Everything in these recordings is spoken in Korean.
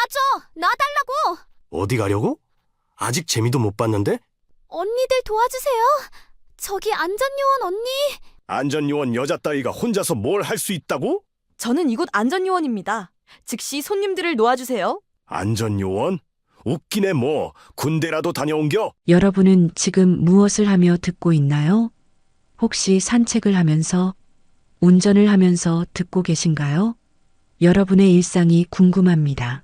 놔줘! 놔달라고! 어디 가려고? 아직 재미도 못 봤는데? 언니들 도와주세요. 저기 안전요원 언니. 안전요원 여자 따위가 혼자서 뭘 할 수 있다고? 저는 이곳 안전요원입니다. 즉시 손님들을 놓아주세요. 안전요원? 웃기네 뭐. 군대라도 다녀온겨? 여러분은 지금 무엇을 하며 듣고 있나요? 혹시 산책을 하면서, 운전을 하면서 듣고 계신가요? 여러분의 일상이 궁금합니다.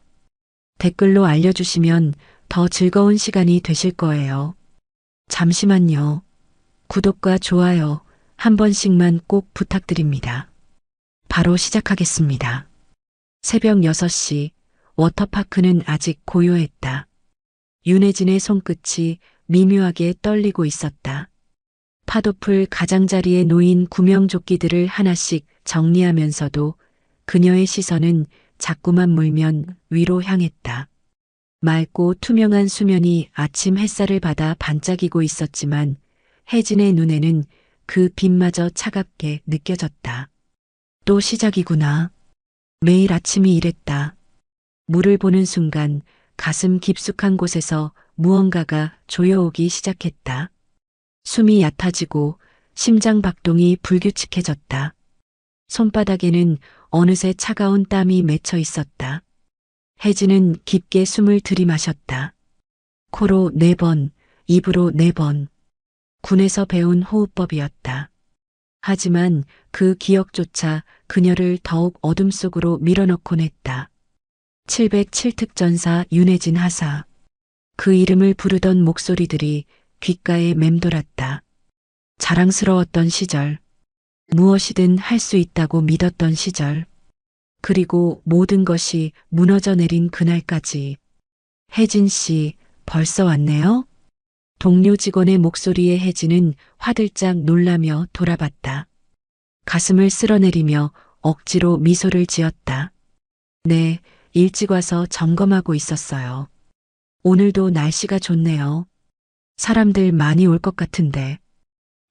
댓글로 알려주시면 더 즐거운 시간이 되실 거예요. 잠시만요. 구독과 좋아요 한 번씩만 꼭 부탁드립니다. 바로 시작하겠습니다. 새벽 6시, 워터파크는 아직 고요했다. 윤혜진의 손끝이 미묘하게 떨리고 있었다. 파도풀 가장자리에 놓인 구명조끼들을 하나씩 정리하면서도 그녀의 시선은 자꾸만 물면 위로 향했다. 맑고 투명한 수면이 아침 햇살을 받아 반짝이고 있었지만 혜진의 눈에는 그 빛마저 차갑게 느껴졌다. 또 시작이구나. 매일 아침이 이랬다. 물을 보는 순간 가슴 깊숙한 곳에서 무언가가 조여오기 시작했다. 숨이 얕아지고 심장 박동이 불규칙해졌다. 손바닥에는 어느새 차가운 땀이 맺혀 있었다. 혜진은 깊게 숨을 들이마셨다. 코로 4번, 입으로 4번. 군에서 배운 호흡법이었다. 하지만 그 기억조차 그녀를 더욱 어둠 속으로 밀어넣곤 했다. 707특전사 윤혜진 하사. 그 이름을 부르던 목소리들이 귓가에 맴돌았다. 자랑스러웠던 시절. 무엇이든 할 수 있다고 믿었던 시절. 그리고 모든 것이 무너져 내린 그날까지. 혜진 씨, 벌써 왔네요? 동료 직원의 목소리에 혜진은 화들짝 놀라며 돌아봤다. 가슴을 쓸어내리며 억지로 미소를 지었다. 네, 일찍 와서 점검하고 있었어요. 오늘도 날씨가 좋네요. 사람들 많이 올 것 같은데.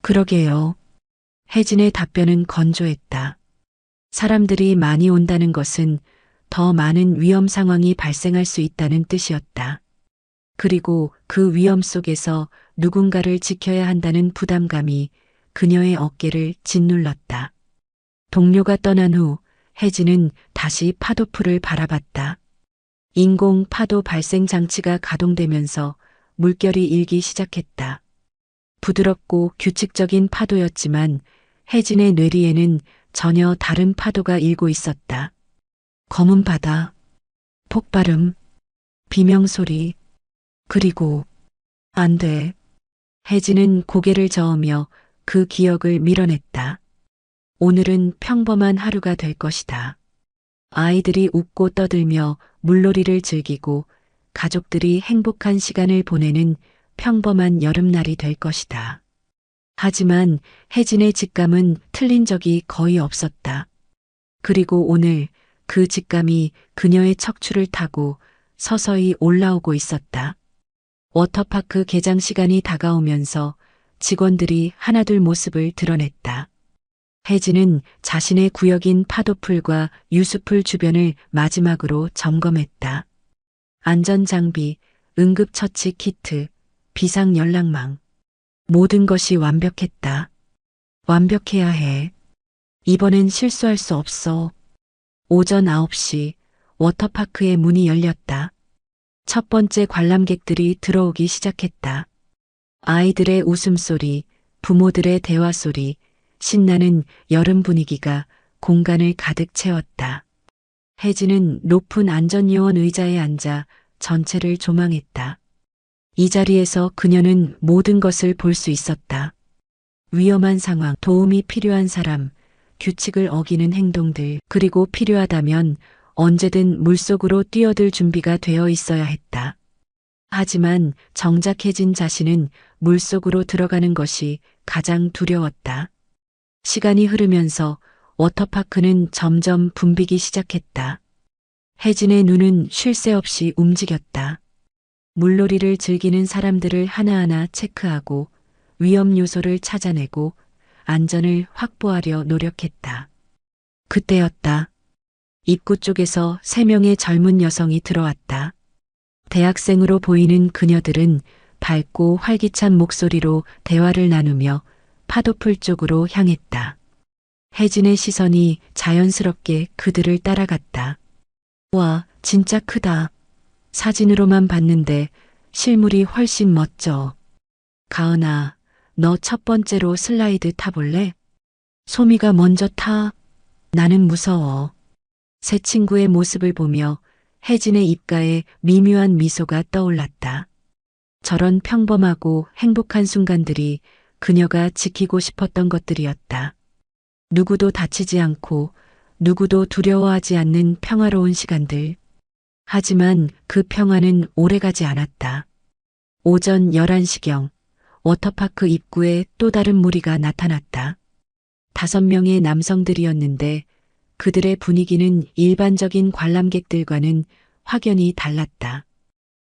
그러게요. 혜진의 답변은 건조했다. 사람들이 많이 온다는 것은 더 많은 위험 상황이 발생할 수 있다는 뜻이었다. 그리고 그 위험 속에서 누군가를 지켜야 한다는 부담감이 그녀의 어깨를 짓눌렀다. 동료가 떠난 후 혜진은 다시 파도풀을 바라봤다. 인공 파도 발생 장치가 가동되면서 물결이 일기 시작했다. 부드럽고 규칙적인 파도였지만 혜진의 뇌리에는 전혀 다른 파도가 일고 있었다. 검은 바다, 폭발음, 비명소리, 그리고 안 돼. 혜진은 고개를 저으며 그 기억을 밀어냈다. 오늘은 평범한 하루가 될 것이다. 아이들이 웃고 떠들며 물놀이를 즐기고 가족들이 행복한 시간을 보내는 평범한 여름날이 될 것이다. 하지만 혜진의 직감은 틀린 적이 거의 없었다. 그리고 오늘 그 직감이 그녀의 척추를 타고 서서히 올라오고 있었다. 워터파크 개장 시간이 다가오면서 직원들이 하나둘 모습을 드러냈다. 혜진은 자신의 구역인 파도풀과 유수풀 주변을 마지막으로 점검했다. 안전장비, 응급처치 키트, 비상연락망. 모든 것이 완벽했다. 완벽해야 해. 이번엔 실수할 수 없어. 오전 9시 워터파크의 문이 열렸다. 첫 번째 관람객들이 들어오기 시작했다. 아이들의 웃음소리, 부모들의 대화소리, 신나는 여름 분위기가 공간을 가득 채웠다. 혜진은 높은 안전요원 의자에 앉아 전체를 조망했다. 이 자리에서 그녀는 모든 것을 볼 수 있었다. 위험한 상황, 도움이 필요한 사람, 규칙을 어기는 행동들, 그리고 필요하다면 언제든 물속으로 뛰어들 준비가 되어 있어야 했다. 하지만 정작 혜진 자신은 물속으로 들어가는 것이 가장 두려웠다. 시간이 흐르면서 워터파크는 점점 붐비기 시작했다. 혜진의 눈은 쉴 새 없이 움직였다. 물놀이를 즐기는 사람들을 하나하나 체크하고 위험 요소를 찾아내고 안전을 확보하려 노력했다. 그때였다. 입구 쪽에서 3명의 젊은 여성이 들어왔다. 대학생으로 보이는 그녀들은 밝고 활기찬 목소리로 대화를 나누며 파도풀 쪽으로 향했다. 혜진의 시선이 자연스럽게 그들을 따라갔다. 와, 진짜 크다. 사진으로만 봤는데 실물이 훨씬 멋져. 가은아, 너 첫 번째로 슬라이드 타볼래? 소미가 먼저 타. 나는 무서워. 새 친구의 모습을 보며 혜진의 입가에 미묘한 미소가 떠올랐다. 저런 평범하고 행복한 순간들이 그녀가 지키고 싶었던 것들이었다. 누구도 다치지 않고 누구도 두려워하지 않는 평화로운 시간들. 하지만 그 평화는 오래가지 않았다. 오전 11시경 워터파크 입구에 또 다른 무리가 나타났다. 5명의 남성들이었는데 그들의 분위기는 일반적인 관람객들과는 확연히 달랐다.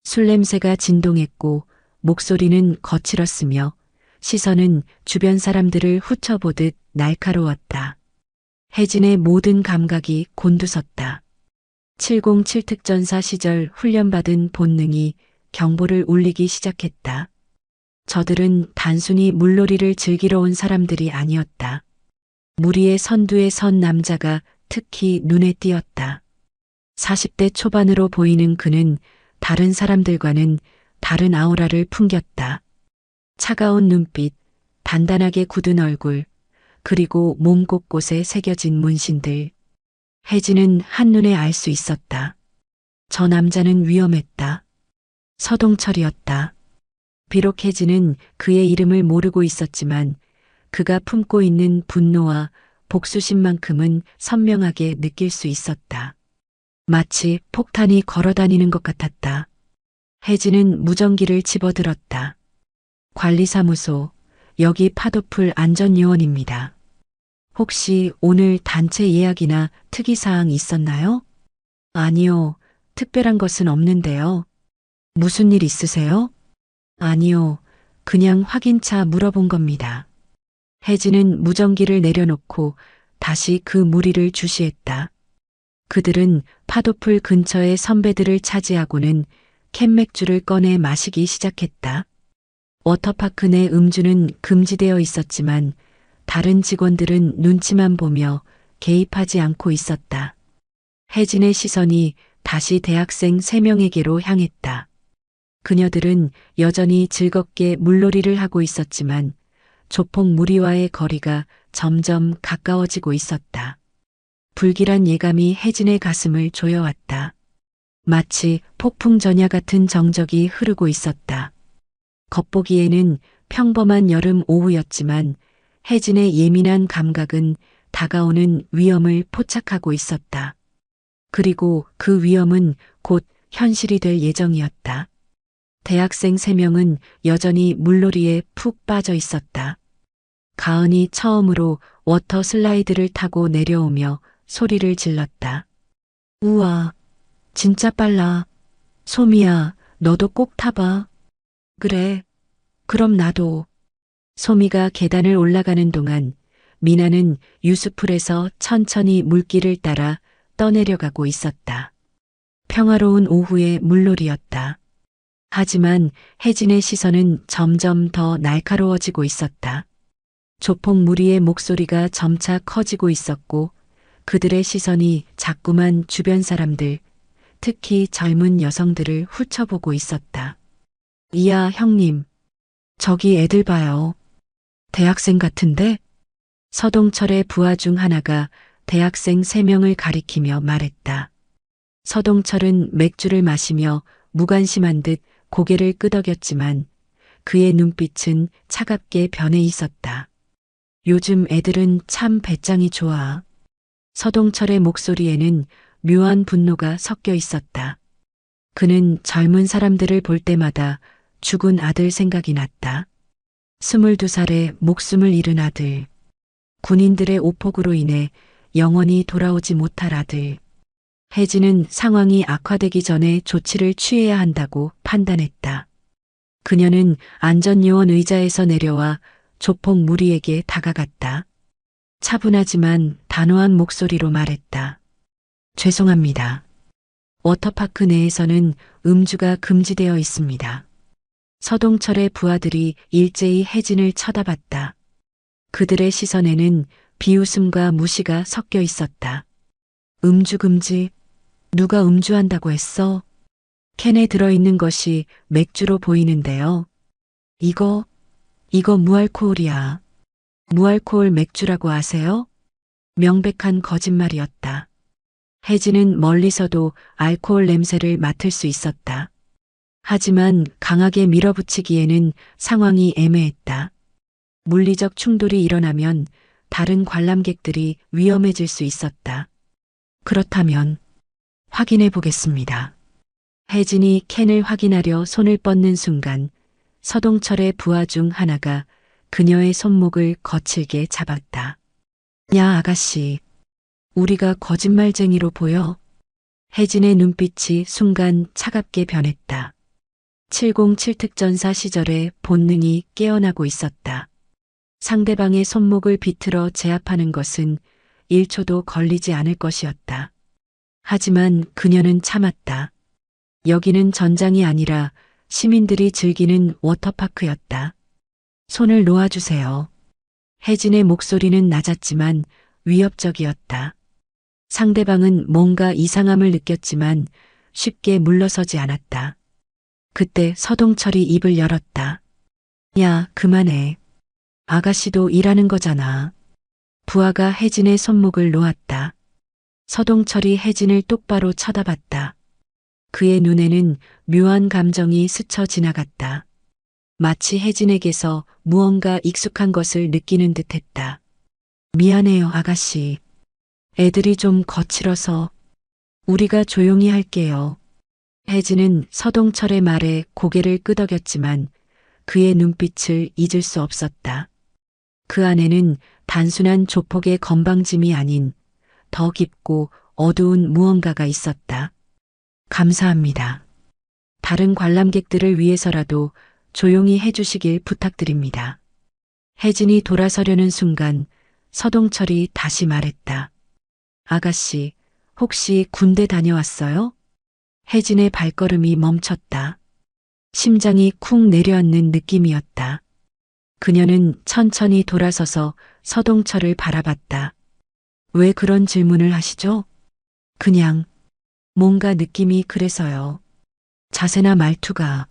술 냄새가 진동했고 목소리는 거칠었으며 시선은 주변 사람들을 훑어보듯 날카로웠다. 혜진의 모든 감각이 곤두섰다. 707 특전사 시절 훈련받은 본능이 경보를 울리기 시작했다. 저들은 단순히 물놀이를 즐기러 온 사람들이 아니었다. 무리의 선두에 선 남자가 특히 눈에 띄었다. 40대 초반으로 보이는 그는 다른 사람들과는 다른 아우라를 풍겼다. 차가운 눈빛, 단단하게 굳은 얼굴, 그리고 몸 곳곳에 새겨진 문신들. 혜진은 한눈에 알 수 있었다. 저 남자는 위험했다. 서동철이었다. 비록 혜진은 그의 이름을 모르고 있었지만 그가 품고 있는 분노와 복수심만큼은 선명하게 느낄 수 있었다. 마치 폭탄이 걸어다니는 것 같았다. 혜진은 무전기를 집어들었다. 관리사무소, 여기 파도풀 안전요원입니다. 혹시 오늘 단체 예약이나 특이사항 있었나요? 아니요, 특별한 것은 없는데요. 무슨 일 있으세요? 아니요, 그냥 확인차 물어본 겁니다. 혜진은 무전기를 내려놓고 다시 그 무리를 주시했다. 그들은 파도풀 근처의 선배들을 차지하고는 캔맥주를 꺼내 마시기 시작했다. 워터파크 내 음주는 금지되어 있었지만 다른 직원들은 눈치만 보며 개입하지 않고 있었다. 혜진의 시선이 다시 대학생 3명에게로 향했다. 그녀들은 여전히 즐겁게 물놀이를 하고 있었지만 조폭 무리와의 거리가 점점 가까워지고 있었다. 불길한 예감이 혜진의 가슴을 조여왔다. 마치 폭풍 전야 같은 정적이 흐르고 있었다. 겉보기에는 평범한 여름 오후였지만 혜진의 예민한 감각은 다가오는 위험을 포착하고 있었다. 그리고 그 위험은 곧 현실이 될 예정이었다. 대학생 3명은 여전히 물놀이에 푹 빠져 있었다. 가은이 처음으로 워터 슬라이드를 타고 내려오며 소리를 질렀다. 우와, 진짜 빨라. 소미야, 너도 꼭 타봐. 그래, 그럼 나도. 소미가 계단을 올라가는 동안 미나는 유수풀에서 천천히 물길을 따라 떠내려가고 있었다. 평화로운 오후의 물놀이였다. 하지만 혜진의 시선은 점점 더 날카로워지고 있었다. 조폭 무리의 목소리가 점차 커지고 있었고 그들의 시선이 자꾸만 주변 사람들, 특히 젊은 여성들을 훑어보고 있었다. 이야, 형님. 저기 애들 봐요. 대학생 같은데? 서동철의 부하 중 하나가 대학생 3명을 가리키며 말했다. 서동철은 맥주를 마시며 무관심한 듯 고개를 끄덕였지만 그의 눈빛은 차갑게 변해 있었다. 요즘 애들은 참 배짱이 좋아. 서동철의 목소리에는 묘한 분노가 섞여 있었다. 그는 젊은 사람들을 볼 때마다 죽은 아들 생각이 났다. 22살에 목숨을 잃은 아들. 군인들의 오폭으로 인해 영원히 돌아오지 못할 아들. 혜진은 상황이 악화되기 전에 조치를 취해야 한다고 판단했다. 그녀는 안전요원 의자에서 내려와 조폭 무리에게 다가갔다. 차분하지만 단호한 목소리로 말했다. 죄송합니다. 워터파크 내에서는 음주가 금지되어 있습니다. 서동철의 부하들이 일제히 혜진을 쳐다봤다. 그들의 시선에는 비웃음과 무시가 섞여 있었다. 음주 금지? 누가 음주한다고 했어? 캔에 들어있는 것이 맥주로 보이는데요. 이거 무알코올이야. 무알코올 맥주라고 아세요? 명백한 거짓말이었다. 혜진은 멀리서도 알코올 냄새를 맡을 수 있었다. 하지만 강하게 밀어붙이기에는 상황이 애매했다. 물리적 충돌이 일어나면 다른 관람객들이 위험해질 수 있었다. 그렇다면 확인해 보겠습니다. 혜진이 캔을 확인하려 손을 뻗는 순간 서동철의 부하 중 하나가 그녀의 손목을 거칠게 잡았다. 야, 아가씨. 우리가 거짓말쟁이로 보여? 혜진의 눈빛이 순간 차갑게 변했다. 707 특전사 시절의 본능이 깨어나고 있었다. 상대방의 손목을 비틀어 제압하는 것은 1초도 걸리지 않을 것이었다. 하지만 그녀는 참았다. 여기는 전장이 아니라 시민들이 즐기는 워터파크였다. 손을 놓아주세요. 혜진의 목소리는 낮았지만 위협적이었다. 상대방은 뭔가 이상함을 느꼈지만 쉽게 물러서지 않았다. 그때 서동철이 입을 열었다. 야, 그만해. 아가씨도 일하는 거잖아. 부하가 혜진의 손목을 놓았다. 서동철이 혜진을 똑바로 쳐다봤다. 그의 눈에는 묘한 감정이 스쳐 지나갔다. 마치 혜진에게서 무언가 익숙한 것을 느끼는 듯했다. 미안해요, 아가씨. 애들이 좀 거칠어서 우리가 조용히 할게요. 혜진은 서동철의 말에 고개를 끄덕였지만 그의 눈빛을 잊을 수 없었다. 그 안에는 단순한 조폭의 건방짐이 아닌 더 깊고 어두운 무언가가 있었다. 감사합니다. 다른 관람객들을 위해서라도 조용히 해주시길 부탁드립니다. 혜진이 돌아서려는 순간 서동철이 다시 말했다. 아가씨, 혹시 군대 다녀왔어요? 혜진의 발걸음이 멈췄다. 심장이 쿵 내려앉는 느낌이었다. 그녀는 천천히 돌아서서 서동철을 바라봤다. 왜 그런 질문을 하시죠? 그냥 뭔가 느낌이 그래서요. 자세나 말투가.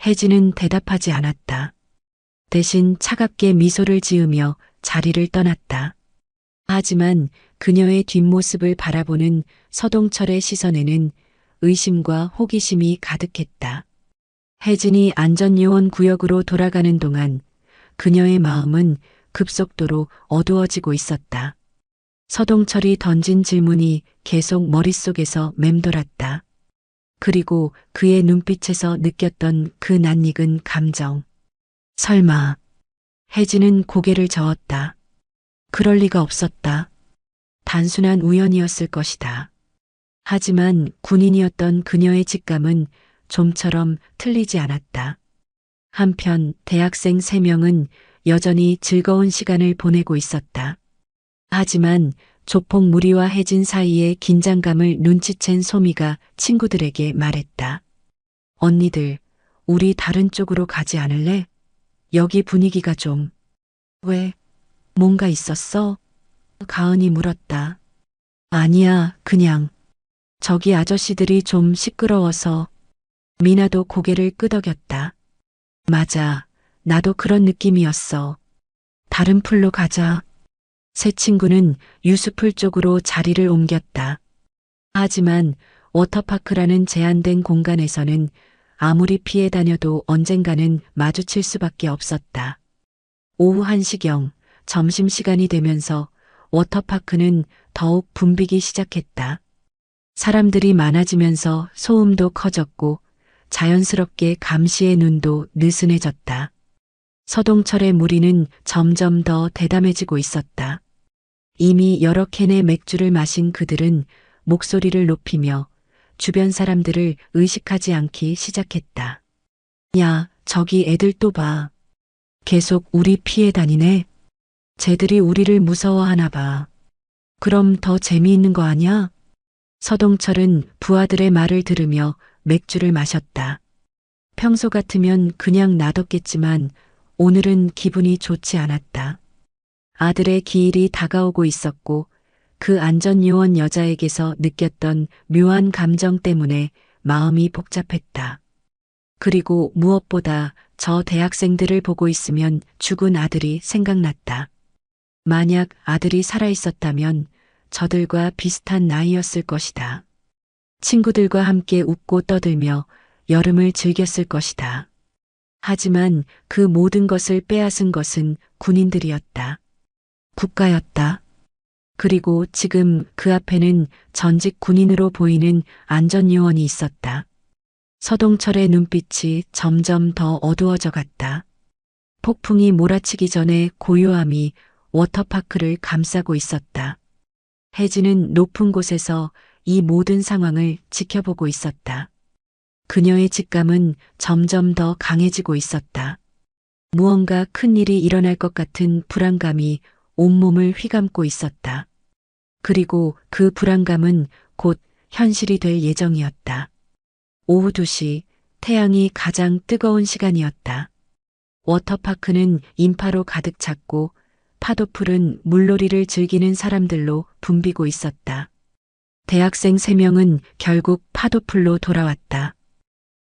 혜진은 대답하지 않았다. 대신 차갑게 미소를 지으며 자리를 떠났다. 하지만 그녀의 뒷모습을 바라보는 서동철의 시선에는 의심과 호기심이 가득했다. 혜진이 안전요원 구역으로 돌아가는 동안 그녀의 마음은 급속도로 어두워지고 있었다. 서동철이 던진 질문이 계속 머릿속에서 맴돌았다. 그리고 그의 눈빛에서 느꼈던 그 낯익은 감정. 설마. 혜진은 고개를 저었다. 그럴 리가 없었다. 단순한 우연이었을 것이다. 하지만 군인이었던 그녀의 직감은 좀처럼 틀리지 않았다. 한편 대학생 3명은 여전히 즐거운 시간을 보내고 있었다. 하지만 조폭 무리와 혜진 사이의 긴장감을 눈치챈 소미가 친구들에게 말했다. 언니들, 우리 다른 쪽으로 가지 않을래? 여기 분위기가 좀... 왜? 뭔가 있었어? 가은이 물었다. 아니야, 그냥. 저기 아저씨들이 좀 시끄러워서. 미나도 고개를 끄덕였다. 맞아, 나도 그런 느낌이었어. 다른 풀로 가자. 세 친구는 유수풀 쪽으로 자리를 옮겼다. 하지만 워터파크라는 제한된 공간에서는 아무리 피해 다녀도 언젠가는 마주칠 수밖에 없었다. 오후 1시경 점심시간이 되면서 워터파크는 더욱 붐비기 시작했다. 사람들이 많아지면서 소음도 커졌고 자연스럽게 감시의 눈도 느슨해졌다. 서동철의 무리는 점점 더 대담해지고 있었다. 이미 여러 캔의 맥주를 마신 그들은 목소리를 높이며 주변 사람들을 의식하지 않기 시작했다. 야, 저기 애들 또 봐. 계속 우리 피해 다니네. 쟤들이 우리를 무서워하나 봐. 그럼 더 재미있는 거 아냐? 서동철은 부하들의 말을 들으며 맥주를 마셨다. 평소 같으면 그냥 놔뒀겠지만 오늘은 기분이 좋지 않았다. 아들의 기일이 다가오고 있었고 그 안전요원 여자에게서 느꼈던 묘한 감정 때문에 마음이 복잡했다. 그리고 무엇보다 저 대학생들을 보고 있으면 죽은 아들이 생각났다. 만약 아들이 살아있었다면 저들과 비슷한 나이였을 것이다. 친구들과 함께 웃고 떠들며 여름을 즐겼을 것이다. 하지만 그 모든 것을 빼앗은 것은 군인들이었다. 국가였다. 그리고 지금 그 앞에는 전직 군인으로 보이는 안전요원이 있었다. 서동철의 눈빛이 점점 더 어두워져 갔다. 폭풍이 몰아치기 전에 고요함이 워터파크를 감싸고 있었다. 혜진은 높은 곳에서 이 모든 상황을 지켜보고 있었다. 그녀의 직감은 점점 더 강해지고 있었다. 무언가 큰 일이 일어날 것 같은 불안감이 온몸을 휘감고 있었다. 그리고 그 불안감은 곧 현실이 될 예정이었다. 오후 2시, 태양이 가장 뜨거운 시간이었다. 워터파크는 인파로 가득 찼고 파도풀은 물놀이를 즐기는 사람들로 붐비고 있었다. 대학생 3명은 결국 파도풀로 돌아왔다.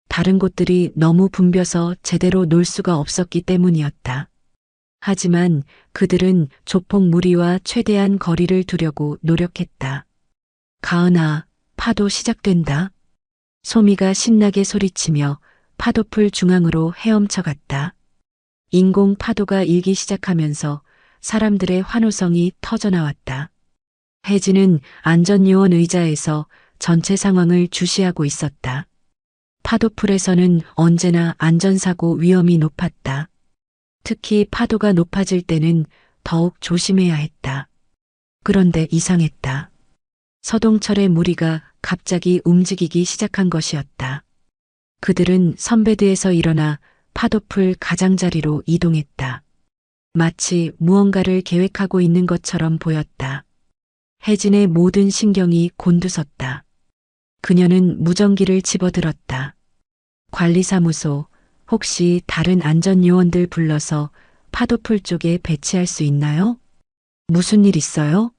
다른 곳들이 너무 붐벼서 제대로 놀 수가 없었기 때문이었다. 하지만 그들은 조폭 무리와 최대한 거리를 두려고 노력했다. 가은아, 파도 시작된다. 소미가 신나게 소리치며 파도풀 중앙으로 헤엄쳐 갔다. 인공 파도가 일기 시작하면서 사람들의 환호성이 터져나왔다. 혜진은 안전요원 의자에서 전체 상황을 주시하고 있었다. 파도풀에서는 언제나 안전사고 위험이 높았다. 특히 파도가 높아질 때는 더욱 조심해야 했다. 그런데 이상했다. 서동철의 무리가 갑자기 움직이기 시작한 것이었다. 그들은 선베드에서 일어나 파도풀 가장자리로 이동했다. 마치 무언가를 계획하고 있는 것처럼 보였다. 혜진의 모든 신경이 곤두섰다. 그녀는 무전기를 집어들었다. 관리사무소, 혹시 다른 안전요원들 불러서 파도풀 쪽에 배치할 수 있나요? 무슨 일 있어요?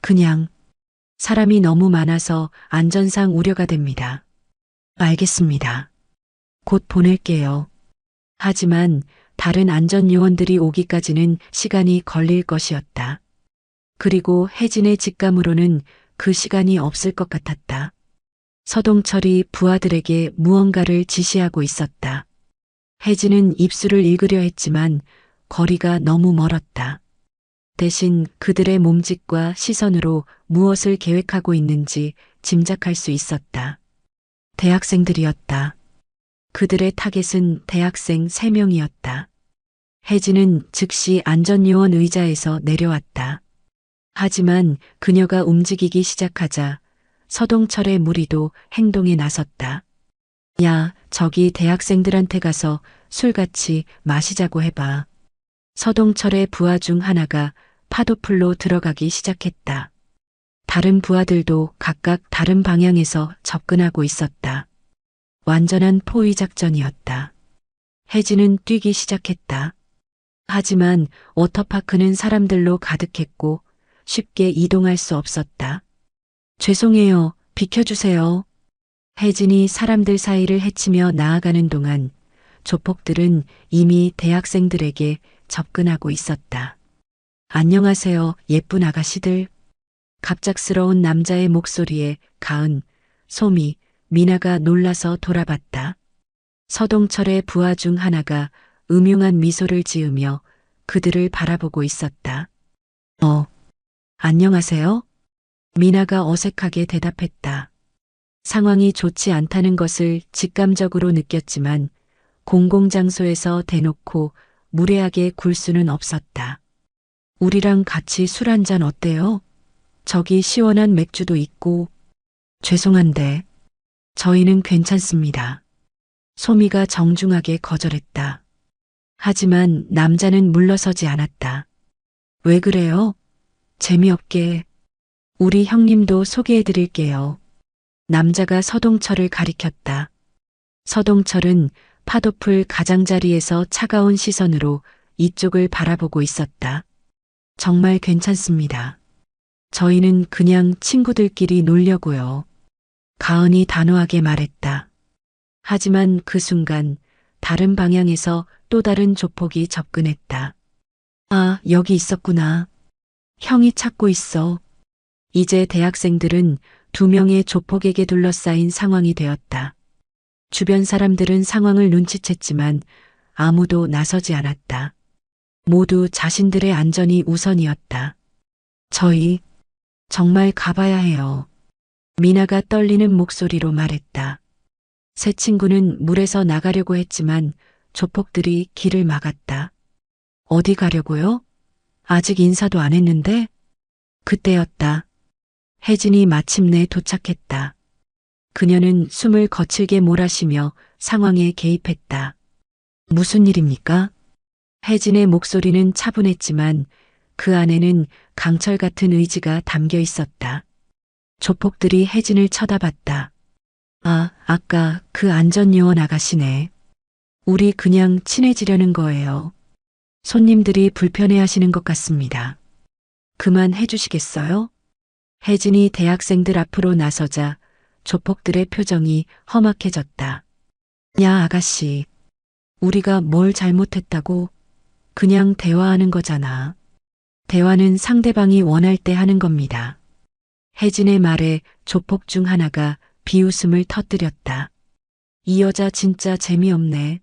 그냥 사람이 너무 많아서 안전상 우려가 됩니다. 알겠습니다. 곧 보낼게요. 하지만 다른 안전요원들이 오기까지는 시간이 걸릴 것이었다. 그리고 혜진의 직감으로는 그 시간이 없을 것 같았다. 서동철이 부하들에게 무언가를 지시하고 있었다. 혜진은 입술을 읽으려 했지만 거리가 너무 멀었다. 대신 그들의 몸짓과 시선으로 무엇을 계획하고 있는지 짐작할 수 있었다. 대학생들이었다. 그들의 타겟은 대학생 3명이었다. 혜진은 즉시 안전요원 의자에서 내려왔다. 하지만 그녀가 움직이기 시작하자 서동철의 무리도 행동에 나섰다. 야, 저기 대학생들한테 가서 술 같이 마시자고 해봐. 서동철의 부하 중 하나가 파도풀로 들어가기 시작했다. 다른 부하들도 각각 다른 방향에서 접근하고 있었다. 완전한 포위 작전이었다. 혜진은 뛰기 시작했다. 하지만 워터파크는 사람들로 가득했고 쉽게 이동할 수 없었다. 죄송해요. 비켜주세요. 혜진이 사람들 사이를 헤치며 나아가는 동안 조폭들은 이미 대학생들에게 접근하고 있었다. 안녕하세요, 예쁜 아가씨들. 갑작스러운 남자의 목소리에 가은, 소미, 미나가 놀라서 돌아봤다. 서동철의 부하 중 하나가 음흉한 미소를 지으며 그들을 바라보고 있었다. 안녕하세요? 미나가 어색하게 대답했다. 상황이 좋지 않다는 것을 직감적으로 느꼈지만 공공장소에서 대놓고 무례하게 굴 수는 없었다. 우리랑 같이 술 한잔 어때요? 저기 시원한 맥주도 있고. 죄송한데 저희는 괜찮습니다. 소미가 정중하게 거절했다. 하지만 남자는 물러서지 않았다. 왜 그래요? 재미없게. 우리 형님도 소개해드릴게요. 남자가 서동철을 가리켰다. 서동철은 파도풀 가장자리에서 차가운 시선으로 이쪽을 바라보고 있었다. 정말 괜찮습니다. 저희는 그냥 친구들끼리 놀려고요. 가은이 단호하게 말했다. 하지만 그 순간 다른 방향에서 또 다른 조폭이 접근했다. 아, 여기 있었구나. 형이 찾고 있어. 이제 대학생들은 2명의 조폭에게 둘러싸인 상황이 되었다. 주변 사람들은 상황을 눈치챘지만 아무도 나서지 않았다. 모두 자신들의 안전이 우선이었다. 저희 정말 가봐야 해요. 미나가 떨리는 목소리로 말했다. 세 친구는 물에서 나가려고 했지만 조폭들이 길을 막았다. 어디 가려고요? 아직 인사도 안 했는데? 그때였다. 혜진이 마침내 도착했다. 그녀는 숨을 거칠게 몰아쉬며 상황에 개입했다. 무슨 일입니까? 혜진의 목소리는 차분했지만 그 안에는 강철 같은 의지가 담겨 있었다. 조폭들이 혜진을 쳐다봤다. 아, 아까 그 안전요원 아가씨네. 우리 그냥 친해지려는 거예요. 손님들이 불편해하시는 것 같습니다. 그만해 주시겠어요? 혜진이 대학생들 앞으로 나서자 조폭들의 표정이 험악해졌다. 야, 아가씨. 우리가 뭘 잘못했다고? 그냥 대화하는 거잖아. 대화는 상대방이 원할 때 하는 겁니다. 혜진의 말에 조폭 중 하나가 비웃음을 터뜨렸다. 이 여자 진짜 재미없네.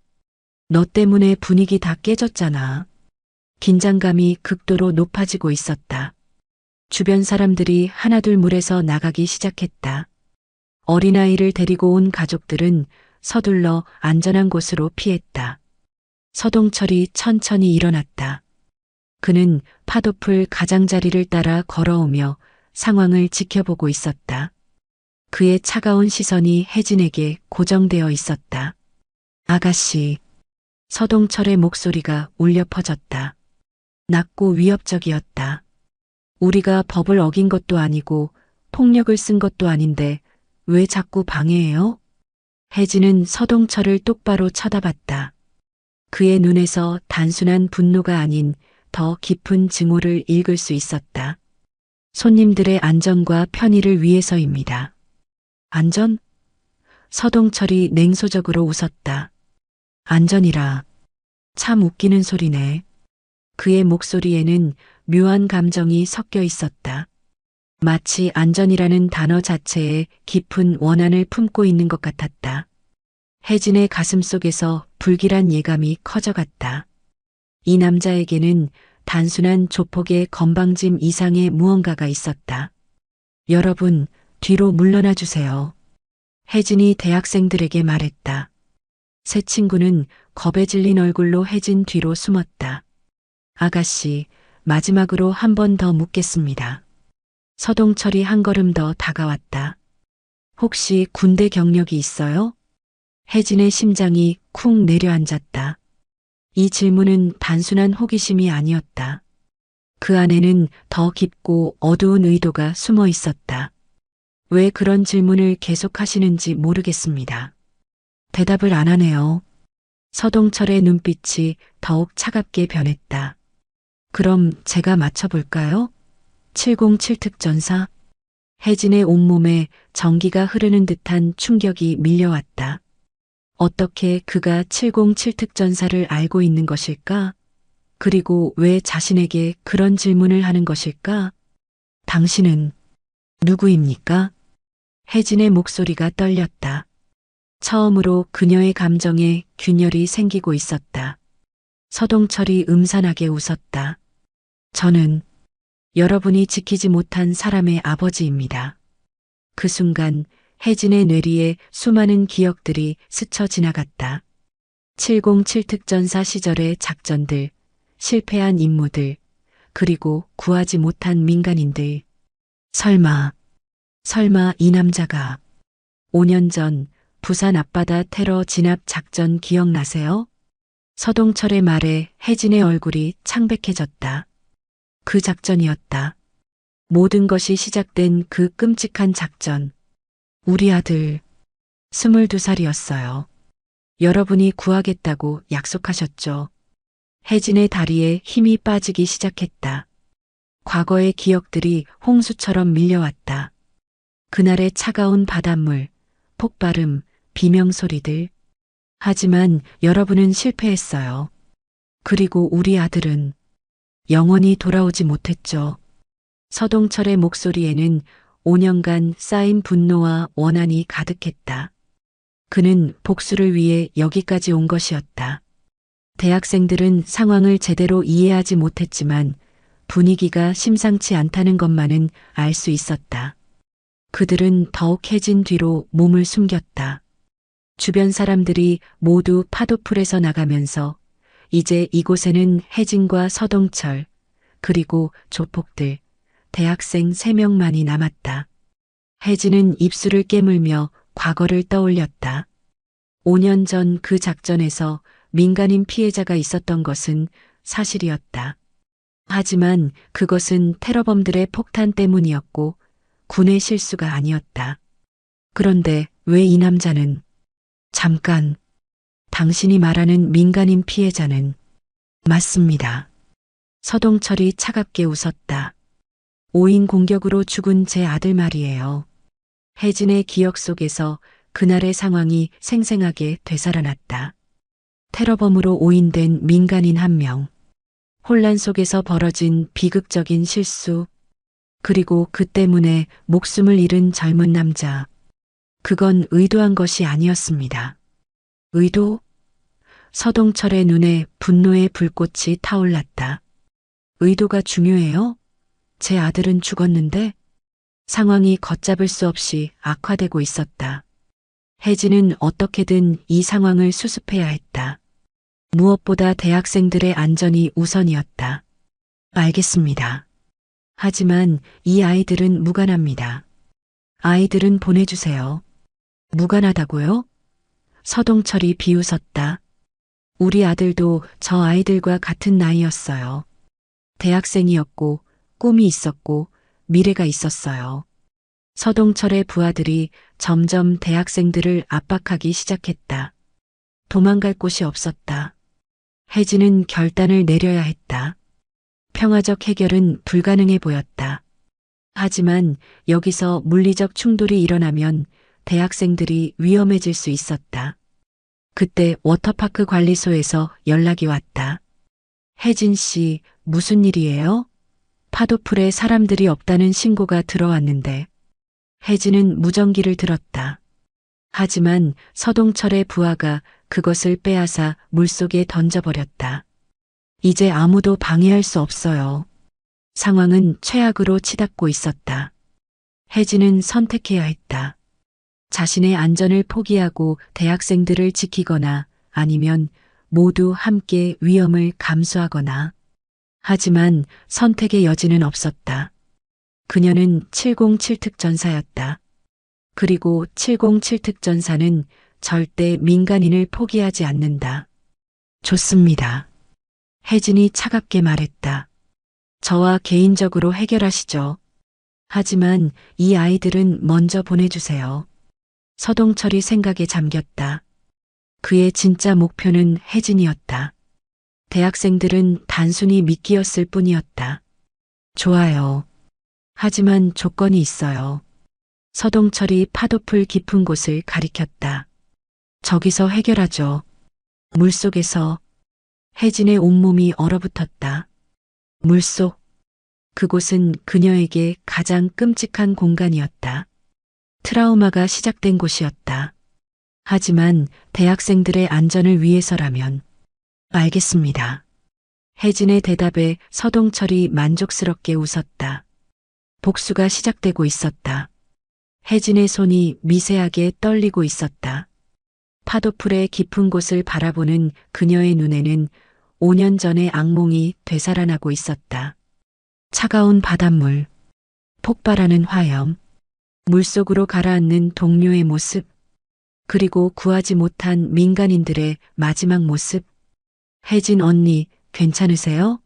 너 때문에 분위기 다 깨졌잖아. 긴장감이 극도로 높아지고 있었다. 주변 사람들이 하나둘 물에서 나가기 시작했다. 어린아이를 데리고 온 가족들은 서둘러 안전한 곳으로 피했다. 서동철이 천천히 일어났다. 그는 파도풀 가장자리를 따라 걸어오며 상황을 지켜보고 있었다. 그의 차가운 시선이 혜진에게 고정되어 있었다. 아가씨. 서동철의 목소리가 울려 퍼졌다. 낮고 위협적이었다. 우리가 법을 어긴 것도 아니고 폭력을 쓴 것도 아닌데 왜 자꾸 방해해요? 혜진은 서동철을 똑바로 쳐다봤다. 그의 눈에서 단순한 분노가 아닌 더 깊은 증오를 읽을 수 있었다. 손님들의 안전과 편의를 위해서입니다. 안전? 서동철이 냉소적으로 웃었다. 안전이라. 참 웃기는 소리네. 그의 목소리에는 묘한 감정이 섞여 있었다. 마치 안전이라는 단어 자체에 깊은 원한을 품고 있는 것 같았다. 혜진의 가슴 속에서 불길한 예감이 커져갔다. 이 남자에게는 단순한 조폭의 건방짐 이상의 무언가가 있었다. 여러분, 뒤로 물러나 주세요. 혜진이 대학생들에게 말했다. 세 친구는 겁에 질린 얼굴로 혜진 뒤로 숨었다. 아가씨, 마지막으로 한 번 더 묻겠습니다. 서동철이 한 걸음 더 다가왔다. 혹시 군대 경력이 있어요? 혜진의 심장이 쿵 내려앉았다. 이 질문은 단순한 호기심이 아니었다. 그 안에는 더 깊고 어두운 의도가 숨어 있었다. 왜 그런 질문을 계속하시는지 모르겠습니다. 대답을 안 하네요. 서동철의 눈빛이 더욱 차갑게 변했다. 그럼 제가 맞춰볼까요? 707특전사. 혜진의 온몸에 전기가 흐르는 듯한 충격이 밀려왔다. 어떻게 그가 707특전사를 알고 있는 것일까? 그리고 왜 자신에게 그런 질문을 하는 것일까? 당신은 누구입니까? 혜진의 목소리가 떨렸다. 처음으로 그녀의 감정에 균열이 생기고 있었다. 서동철이 음산하게 웃었다. 저는 여러분이 지키지 못한 사람의 아버지입니다. 그 순간 혜진의 뇌리에 수많은 기억들이 스쳐 지나갔다. 707특전사 시절의 작전들, 실패한 임무들, 그리고 구하지 못한 민간인들. 설마 이 남자가 5년 전 부산 앞바다 테러 진압 작전 기억나세요? 서동철의 말에 혜진의 얼굴이 창백해졌다. 그 작전이었다. 모든 것이 시작된 그 끔찍한 작전. 우리 아들 22살이었어요. 여러분이 구하겠다고 약속하셨죠. 혜진의 다리에 힘이 빠지기 시작했다. 과거의 기억들이 홍수처럼 밀려왔다. 그날의 차가운 바닷물, 폭발음, 비명소리들. 하지만 여러분은 실패했어요. 그리고 우리 아들은 영원히 돌아오지 못했죠. 서동철의 목소리에는 5년간 쌓인 분노와 원한이 가득했다. 그는 복수를 위해 여기까지 온 것이었다. 대학생들은 상황을 제대로 이해하지 못했지만 분위기가 심상치 않다는 것만은 알 수 있었다. 그들은 더욱 혜진 뒤로 몸을 숨겼다. 주변 사람들이 모두 파도풀에서 나가면서 이제 이곳에는 혜진과 서동철, 그리고 조폭들, 대학생 3명만이 남았다. 혜진은 입술을 깨물며 과거를 떠올렸다. 5년 전 그 작전에서 민간인 피해자가 있었던 것은 사실이었다. 하지만 그것은 테러범들의 폭탄 때문이었고 군의 실수가 아니었다. 그런데 왜 이 남자는 잠깐, 당신이 말하는 민간인 피해자는 맞습니다. 서동철이 차갑게 웃었다. 5인 공격으로 죽은 제 아들 말이에요. 혜진의 기억 속에서 그날의 상황이 생생하게 되살아났다. 테러범으로 오인된 민간인 1명, 혼란 속에서 벌어진 비극적인 실수, 그리고 그 때문에 목숨을 잃은 젊은 남자. 그건 의도한 것이 아니었습니다. 의도? 서동철의 눈에 분노의 불꽃이 타올랐다. 의도가 중요해요? 제 아들은 죽었는데? 상황이 걷잡을 수 없이 악화되고 있었다. 혜진은 어떻게든 이 상황을 수습해야 했다. 무엇보다 대학생들의 안전이 우선이었다. 알겠습니다. 하지만 이 아이들은 무관합니다. 아이들은 보내주세요. 무관하다고요? 서동철이 비웃었다. 우리 아들도 저 아이들과 같은 나이였어요. 대학생이었고 꿈이 있었고 미래가 있었어요. 서동철의 부하들이 점점 대학생들을 압박하기 시작했다. 도망갈 곳이 없었다. 혜진은 결단을 내려야 했다. 평화적 해결은 불가능해 보였다. 하지만 여기서 물리적 충돌이 일어나면 대학생들이 위험해질 수 있었다. 그때 워터파크 관리소에서 연락이 왔다. 혜진 씨, 무슨 일이에요? 파도풀에 사람들이 없다는 신고가 들어왔는데. 혜진은 무전기를 들었다. 하지만 서동철의 부하가 그것을 빼앗아 물속에 던져버렸다. 이제 아무도 방해할 수 없어요. 상황은 최악으로 치닫고 있었다. 혜진은 선택해야 했다. 자신의 안전을 포기하고 대학생들을 지키거나 아니면 모두 함께 위험을 감수하거나. 하지만 선택의 여지는 없었다. 그녀는 707특전사였다. 그리고 707특전사는 절대 민간인을 포기하지 않는다. 좋습니다. 혜진이 차갑게 말했다. 저와 개인적으로 해결하시죠. 하지만 이 아이들은 먼저 보내주세요. 서동철이 생각에 잠겼다. 그의 진짜 목표는 혜진이었다. 대학생들은 단순히 미끼였을 뿐이었다. 좋아요. 하지만 조건이 있어요. 서동철이 파도풀 깊은 곳을 가리켰다. 저기서 해결하죠. 물속에서. 혜진의 온몸이 얼어붙었다. 물속. 그곳은 그녀에게 가장 끔찍한 공간이었다. 트라우마가 시작된 곳이었다. 하지만 대학생들의 안전을 위해서라면. 알겠습니다. 혜진의 대답에 서동철이 만족스럽게 웃었다. 복수가 시작되고 있었다. 혜진의 손이 미세하게 떨리고 있었다. 파도풀의 깊은 곳을 바라보는 그녀의 눈에는 5년 전의 악몽이 되살아나고 있었다. 차가운 바닷물, 폭발하는 화염, 물속으로 가라앉는 동료의 모습, 그리고 구하지 못한 민간인들의 마지막 모습. 혜진 언니, 괜찮으세요?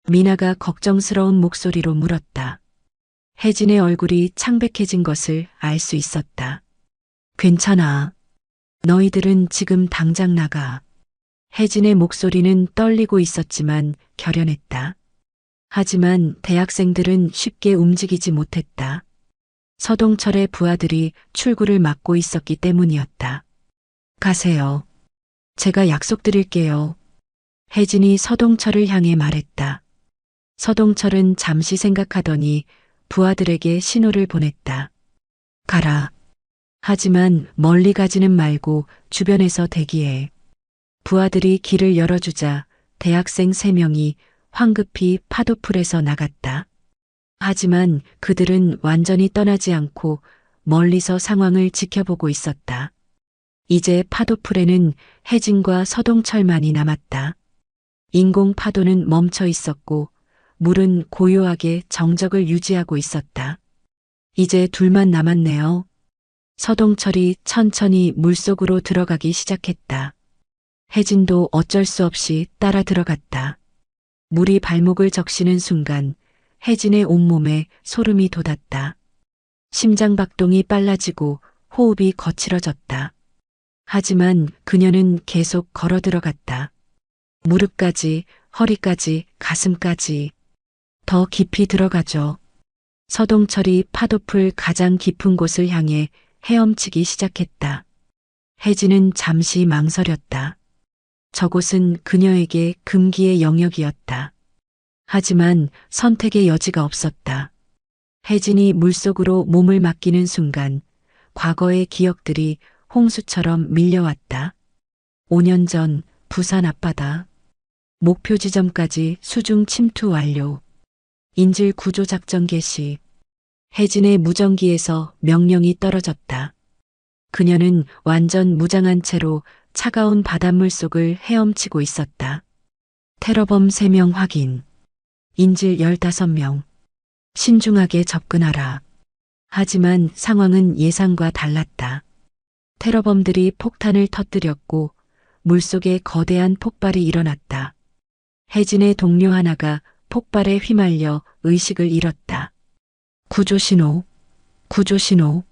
미나가 걱정스러운 목소리로 물었다. 혜진의 얼굴이 창백해진 것을 알 수 있었다. 괜찮아. 너희들은 지금 당장 나가. 혜진의 목소리는 떨리고 있었지만 결연했다. 하지만 대학생들은 쉽게 움직이지 못했다. 서동철의 부하들이 출구를 막고 있었기 때문이었다. 가세요. 제가 약속드릴게요. 혜진이 서동철을 향해 말했다. 서동철은 잠시 생각하더니 부하들에게 신호를 보냈다. 가라. 하지만 멀리 가지는 말고 주변에서 대기해. 부하들이 길을 열어주자 대학생 3명이 황급히 파도풀에서 나갔다. 하지만 그들은 완전히 떠나지 않고 멀리서 상황을 지켜보고 있었다. 이제 파도풀에는 혜진과 서동철만이 남았다. 인공 파도는 멈춰 있었고 물은 고요하게 정적을 유지하고 있었다. 이제 둘만 남았네요. 서동철이 천천히 물속으로 들어가기 시작했다. 혜진도 어쩔 수 없이 따라 들어갔다. 물이 발목을 적시는 순간 혜진의 온몸에 소름이 돋았다. 심장박동이 빨라지고 호흡이 거칠어졌다. 하지만 그녀는 계속 걸어 들어갔다. 무릎까지, 허리까지, 가슴까지. 더 깊이 들어가죠. 서동철이 파도풀 가장 깊은 곳을 향해 헤엄치기 시작했다. 혜진은 잠시 망설였다. 저곳은 그녀에게 금기의 영역이었다. 하지만 선택의 여지가 없었다. 혜진이 물속으로 몸을 맡기는 순간 과거의 기억들이 홍수처럼 밀려왔다. 5년 전 부산 앞바다. 목표 지점까지 수중 침투 완료. 인질 구조 작전 개시. 혜진의 무전기에서 명령이 떨어졌다. 그녀는 완전 무장한 채로 차가운 바닷물 속을 헤엄치고 있었다. 테러범 3명 확인. 인질 15명. 신중하게 접근하라. 하지만 상황은 예상과 달랐다. 테러범들이 폭탄을 터뜨렸고 물속에 거대한 폭발이 일어났다. 혜진의 동료 하나가 폭발에 휘말려 의식을 잃었다. 구조신호, 구조신호.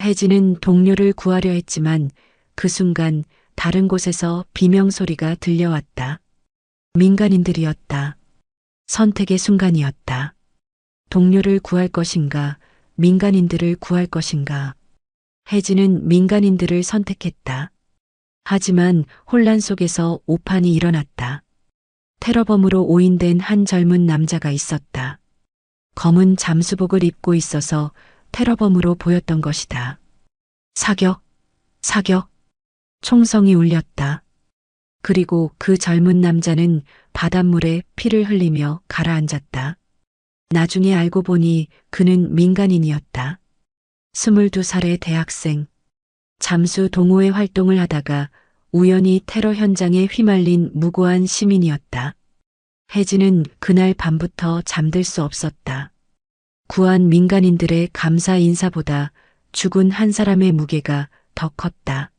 혜진은 동료를 구하려 했지만 그 순간 다른 곳에서 비명소리가 들려왔다. 민간인들이었다. 선택의 순간이었다. 동료를 구할 것인가, 민간인들을 구할 것인가. 혜진은 민간인들을 선택했다. 하지만 혼란 속에서 오판이 일어났다. 테러범으로 오인된 한 젊은 남자가 있었다. 검은 잠수복을 입고 있어서 테러범으로 보였던 것이다. 사격, 사격. 총성이 울렸다. 그리고 그 젊은 남자는 바닷물에 피를 흘리며 가라앉았다. 나중에 알고 보니 그는 민간인이었다. 22살의 대학생. 잠수 동호회 활동을 하다가 우연히 테러 현장에 휘말린 무고한 시민이었다. 혜진은 그날 밤부터 잠들 수 없었다. 구한 민간인들의 감사 인사보다 죽은 한 사람의 무게가 더 컸다.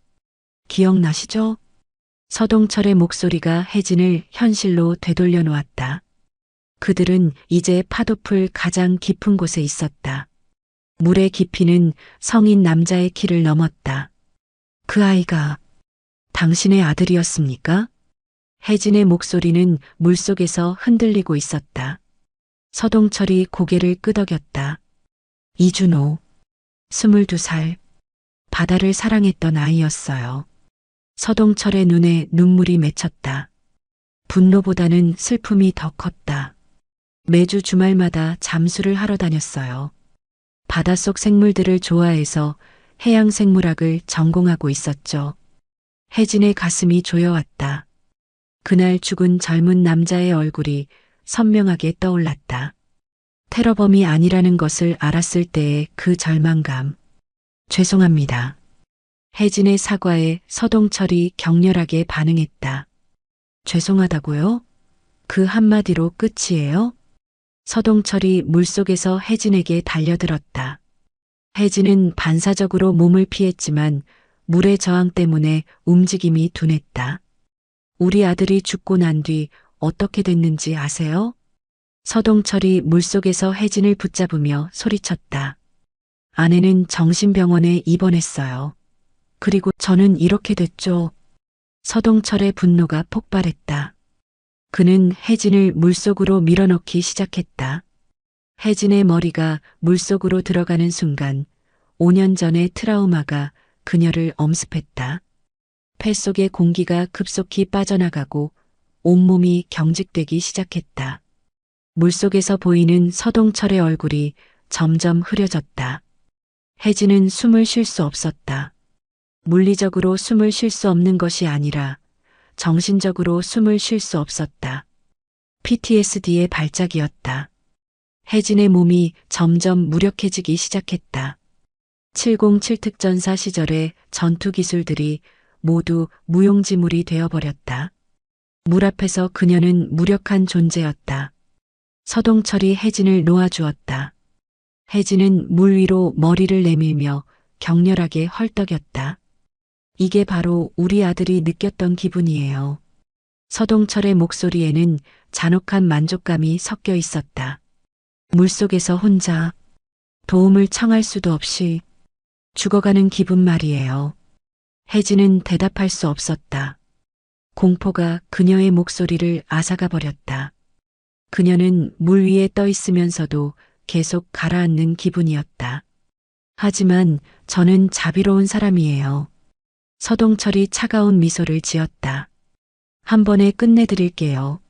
기억나시죠? 서동철의 목소리가 혜진을 현실로 되돌려 놓았다. 그들은 이제 파도풀 가장 깊은 곳에 있었다. 물의 깊이는 성인 남자의 키를 넘었다. 그 아이가 당신의 아들이었습니까? 혜진의 목소리는 물속에서 흔들리고 있었다. 서동철이 고개를 끄덕였다. 이준호, 22살. 바다를 사랑했던 아이였어요. 서동철의 눈에 눈물이 맺혔다. 분노보다는 슬픔이 더 컸다. 매주 주말마다 잠수를 하러 다녔어요. 바닷속 생물들을 좋아해서 해양 생물학을 전공하고 있었죠. 혜진의 가슴이 조여왔다. 그날 죽은 젊은 남자의 얼굴이 선명하게 떠올랐다. 테러범이 아니라는 것을 알았을 때의 그 절망감. 죄송합니다. 혜진의 사과에 서동철이 격렬하게 반응했다. 죄송하다고요? 그 한마디로 끝이에요? 서동철이 물속에서 혜진에게 달려들었다. 혜진은 반사적으로 몸을 피했지만 물의 저항 때문에 움직임이 둔했다. 우리 아들이 죽고 난 뒤 어떻게 됐는지 아세요? 서동철이 물속에서 혜진을 붙잡으며 소리쳤다. 아내는 정신병원에 입원했어요. 그리고 저는 이렇게 됐죠. 서동철의 분노가 폭발했다. 그는 혜진을 물속으로 밀어넣기 시작했다. 혜진의 머리가 물속으로 들어가는 순간 5년 전의 트라우마가 그녀를 엄습했다. 폐 속의 공기가 급속히 빠져나가고 온몸이 경직되기 시작했다. 물속에서 보이는 서동철의 얼굴이 점점 흐려졌다. 혜진은 숨을 쉴 수 없었다. 물리적으로 숨을 쉴 수 없는 것이 아니라 정신적으로 숨을 쉴 수 없었다. PTSD의 발작이었다. 혜진의 몸이 점점 무력해지기 시작했다. 707 특전사 시절의 전투 기술들이 모두 무용지물이 되어버렸다. 물 앞에서 그녀는 무력한 존재였다. 서동철이 혜진을 놓아주었다. 혜진은 물 위로 머리를 내밀며 격렬하게 헐떡였다. 이게 바로 우리 아들이 느꼈던 기분이에요. 서동철의 목소리에는 잔혹한 만족감이 섞여 있었다. 물속에서 혼자 도움을 청할 수도 없이 죽어가는 기분 말이에요. 혜진은 대답할 수 없었다. 공포가 그녀의 목소리를 앗아가 버렸다. 그녀는 물 위에 떠 있으면서도 계속 가라앉는 기분이었다. 하지만 저는 자비로운 사람이에요. 서동철이 차가운 미소를 지었다. 한 번에 끝내드릴게요.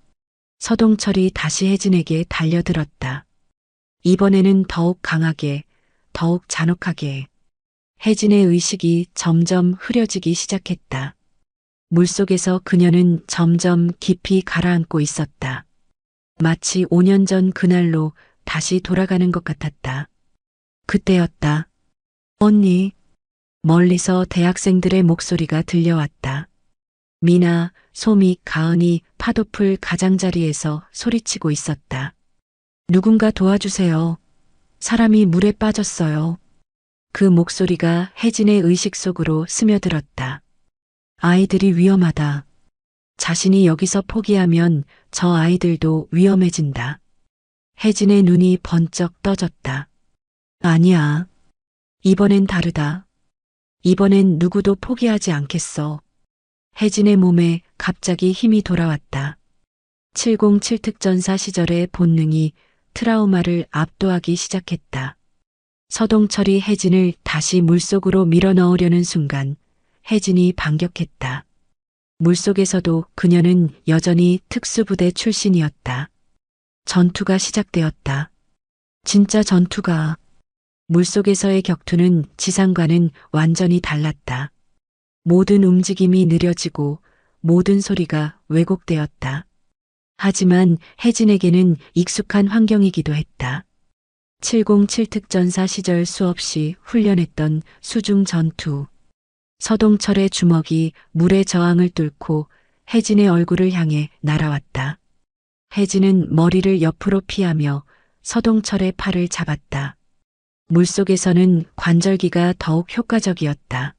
서동철이 다시 혜진에게 달려들었다. 이번에는 더욱 강하게, 더욱 잔혹하게. 혜진의 의식이 점점 흐려지기 시작했다. 물속에서 그녀는 점점 깊이 가라앉고 있었다. 마치 5년 전 그날로 다시 돌아가는 것 같았다. 그때였다. 언니. 멀리서 대학생들의 목소리가 들려왔다. 미나, 소미, 가은이 파도풀 가장자리에서 소리치고 있었다. 누군가 도와주세요. 사람이 물에 빠졌어요. 그 목소리가 혜진의 의식 속으로 스며들었다. 아이들이 위험하다. 자신이 여기서 포기하면 저 아이들도 위험해진다. 혜진의 눈이 번쩍 떠졌다. 아니야. 이번엔 다르다. 이번엔 누구도 포기하지 않겠어. 혜진의 몸에 갑자기 힘이 돌아왔다. 707 특전사 시절의 본능이 트라우마를 압도하기 시작했다. 서동철이 혜진을 다시 물속으로 밀어넣으려는 순간 혜진이 반격했다. 물속에서도 그녀는 여전히 특수부대 출신이었다. 전투가 시작되었다. 진짜 전투가. 물속에서의 격투는 지상과는 완전히 달랐다. 모든 움직임이 느려지고 모든 소리가 왜곡되었다. 하지만 혜진에게는 익숙한 환경이기도 했다. 707 특전사 시절 수없이 훈련했던 수중 전투. 서동철의 주먹이 물의 저항을 뚫고 혜진의 얼굴을 향해 날아왔다. 혜진은 머리를 옆으로 피하며 서동철의 팔을 잡았다. 물속에서는 관절기가 더욱 효과적이었다.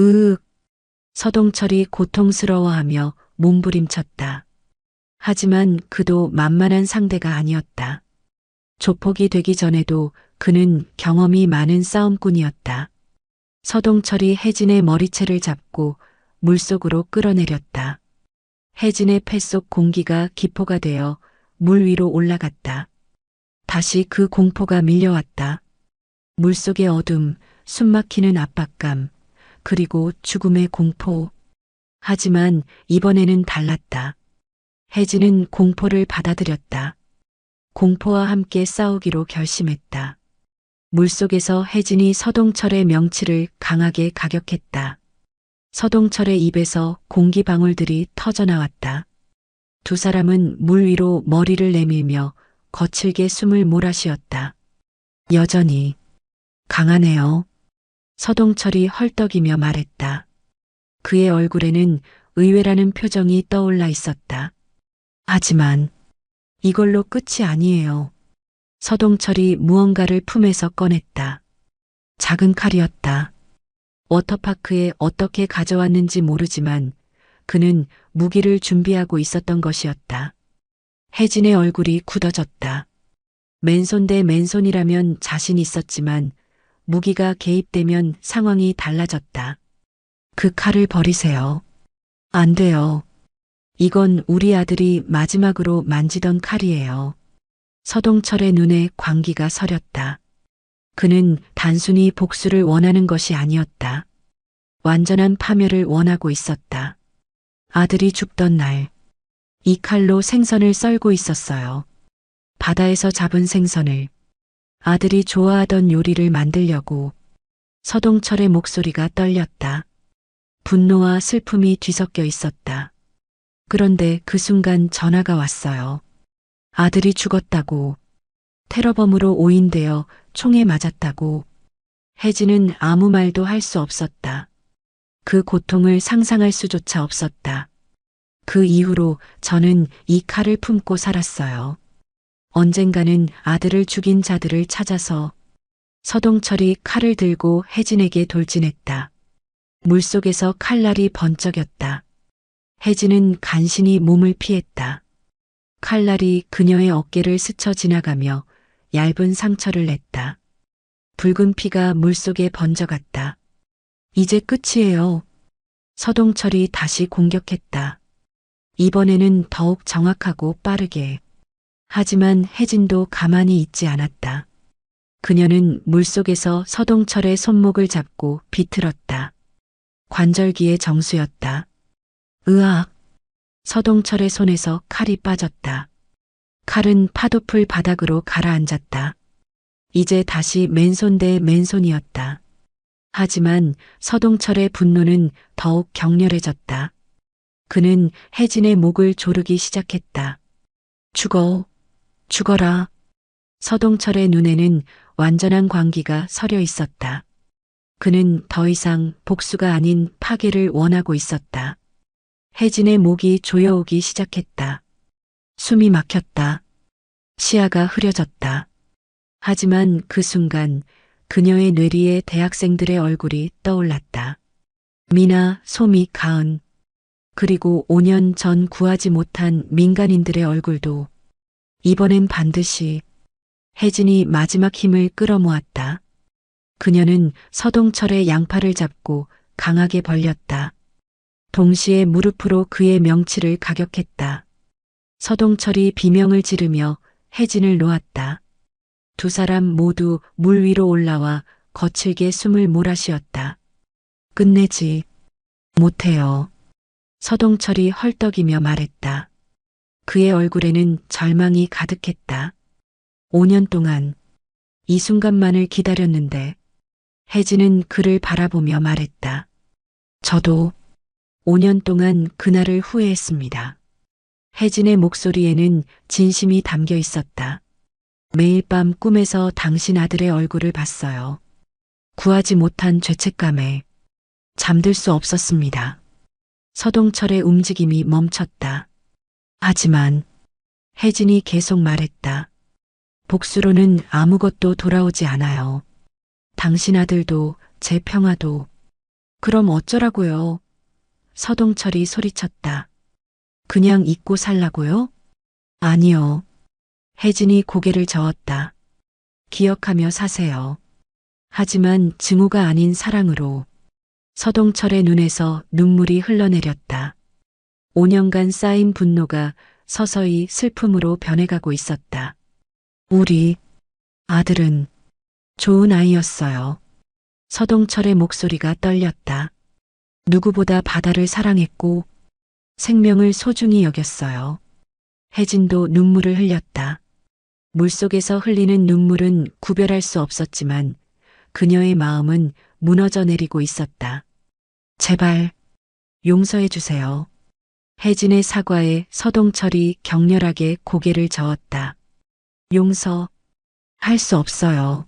으윽. 서동철이 고통스러워하며 몸부림쳤다. 하지만 그도 만만한 상대가 아니었다. 조폭이 되기 전에도 그는 경험이 많은 싸움꾼이었다. 서동철이 혜진의 머리채를 잡고 물속으로 끌어내렸다. 혜진의 폐 속 공기가 기포가 되어 물 위로 올라갔다. 다시 그 공포가 밀려왔다. 물속의 어둠, 숨막히는 압박감, 그리고 죽음의 공포. 하지만 이번에는 달랐다. 혜진은 공포를 받아들였다. 공포와 함께 싸우기로 결심했다. 물속에서 혜진이 서동철의 명치를 강하게 가격했다. 서동철의 입에서 공기 방울들이 터져나왔다. 두 사람은 물 위로 머리를 내밀며 거칠게 숨을 몰아쉬었다. 여전히 강하네요. 서동철이 헐떡이며 말했다. 그의 얼굴에는 의외라는 표정이 떠올라 있었다. 하지만 이걸로 끝이 아니에요. 서동철이 무언가를 품에서 꺼냈다. 작은 칼이었다. 워터파크에 어떻게 가져왔는지 모르지만 그는 무기를 준비하고 있었던 것이었다. 혜진의 얼굴이 굳어졌다. 맨손 대 맨손이라면 자신 있었지만 무기가 개입되면 상황이 달라졌다. 그 칼을 버리세요. 안 돼요. 이건 우리 아들이 마지막으로 만지던 칼이에요. 서동철의 눈에 광기가 서렸다. 그는 단순히 복수를 원하는 것이 아니었다. 완전한 파멸을 원하고 있었다. 아들이 죽던 날, 이 칼로 생선을 썰고 있었어요. 바다에서 잡은 생선을 아들이 좋아하던 요리를 만들려고. 서동철의 목소리가 떨렸다. 분노와 슬픔이 뒤섞여 있었다. 그런데 그 순간 전화가 왔어요. 아들이 죽었다고. 테러범으로 오인되어 총에 맞았다고. 혜진은 아무 말도 할 수 없었다. 그 고통을 상상할 수조차 없었다. 그 이후로 저는 이 칼을 품고 살았어요. 언젠가는 아들을 죽인 자들을 찾아서. 서동철이 칼을 들고 혜진에게 돌진했다. 물속에서 칼날이 번쩍였다. 혜진은 간신히 몸을 피했다. 칼날이 그녀의 어깨를 스쳐 지나가며 얇은 상처를 냈다. 붉은 피가 물속에 번져갔다. 이제 끝이에요. 서동철이 다시 공격했다. 이번에는 더욱 정확하고 빠르게. 하지만 혜진도 가만히 있지 않았다. 그녀는 물속에서 서동철의 손목을 잡고 비틀었다. 관절기의 정수였다. 으악! 서동철의 손에서 칼이 빠졌다. 칼은 파도풀 바닥으로 가라앉았다. 이제 다시 맨손 대 맨손이었다. 하지만 서동철의 분노는 더욱 격렬해졌다. 그는 혜진의 목을 조르기 시작했다. 죽어, 죽어라. 서동철의 눈에는 완전한 광기가 서려 있었다. 그는 더 이상 복수가 아닌 파괴를 원하고 있었다. 혜진의 목이 조여오기 시작했다. 숨이 막혔다. 시야가 흐려졌다. 하지만 그 순간 그녀의 뇌리에 대학생들의 얼굴이 떠올랐다. 미나, 소미, 가은, 그리고 5년 전 구하지 못한 민간인들의 얼굴도. 이번엔 반드시. 혜진이 마지막 힘을 끌어모았다. 그녀는 서동철의 양팔을 잡고 강하게 벌렸다. 동시에 무릎으로 그의 명치를 가격했다. 서동철이 비명을 지르며 혜진을 놓았다. 두 사람 모두 물 위로 올라와 거칠게 숨을 몰아쉬었다. 끝내지 못해요. 서동철이 헐떡이며 말했다. 그의 얼굴에는 절망이 가득했다. 5년 동안 이 순간만을 기다렸는데. 혜진은 그를 바라보며 말했다. 저도 5년 동안 그날을 후회했습니다. 혜진의 목소리에는 진심이 담겨 있었다. 매일 밤 꿈에서 당신 아들의 얼굴을 봤어요. 구하지 못한 죄책감에 잠들 수 없었습니다. 서동철의 움직임이 멈췄다. 하지만 혜진이 계속 말했다. 복수로는 아무것도 돌아오지 않아요. 당신 아들도 제 평화도. 그럼 어쩌라고요? 서동철이 소리쳤다. 그냥 잊고 살라고요? 아니요. 혜진이 고개를 저었다. 기억하며 사세요. 하지만 증오가 아닌 사랑으로. 서동철의 눈에서 눈물이 흘러내렸다. 5년간 쌓인 분노가 서서히 슬픔으로 변해가고 있었다. 우리 아들은 좋은 아이였어요. 서동철의 목소리가 떨렸다. 누구보다 바다를 사랑했고 생명을 소중히 여겼어요. 혜진도 눈물을 흘렸다. 물속에서 흘리는 눈물은 구별할 수 없었지만 그녀의 마음은 무너져 내리고 있었다. 제발 용서해 주세요. 혜진의 사과에 서동철이 격렬하게 고개를 저었다. 용서 할 수 없어요.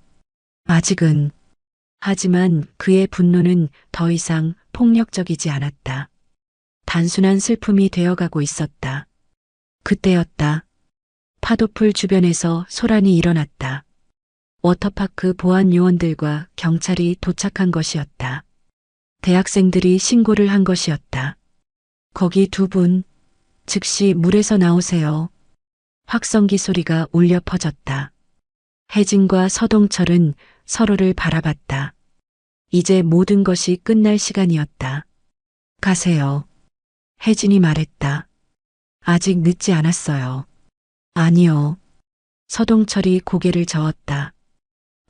아직은. 하지만 그의 분노는 더 이상 폭력적이지 않았다. 단순한 슬픔이 되어가고 있었다. 그때였다. 파도풀 주변에서 소란이 일어났다. 워터파크 보안 요원들과 경찰이 도착한 것이었다. 대학생들이 신고를 한 것이었다. 거기 두 분, 즉시 물에서 나오세요. 확성기 소리가 울려 퍼졌다. 혜진과 서동철은 서로를 바라봤다. 이제 모든 것이 끝날 시간이었다. 가세요. 혜진이 말했다. 아직 늦지 않았어요. 아니요. 서동철이 고개를 저었다.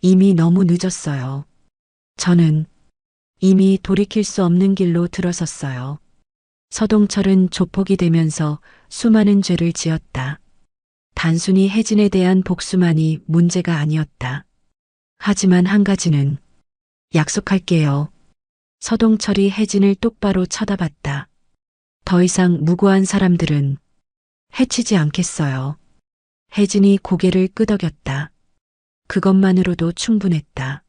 이미 너무 늦었어요. 저는 이미 돌이킬 수 없는 길로 들어섰어요. 서동철은 조폭이 되면서 수많은 죄를 지었다. 단순히 혜진에 대한 복수만이 문제가 아니었다. 하지만 한 가지는 약속할게요. 서동철이 혜진을 똑바로 쳐다봤다. 더 이상 무고한 사람들은 해치지 않겠어요. 혜진이 고개를 끄덕였다. 그것만으로도 충분했다.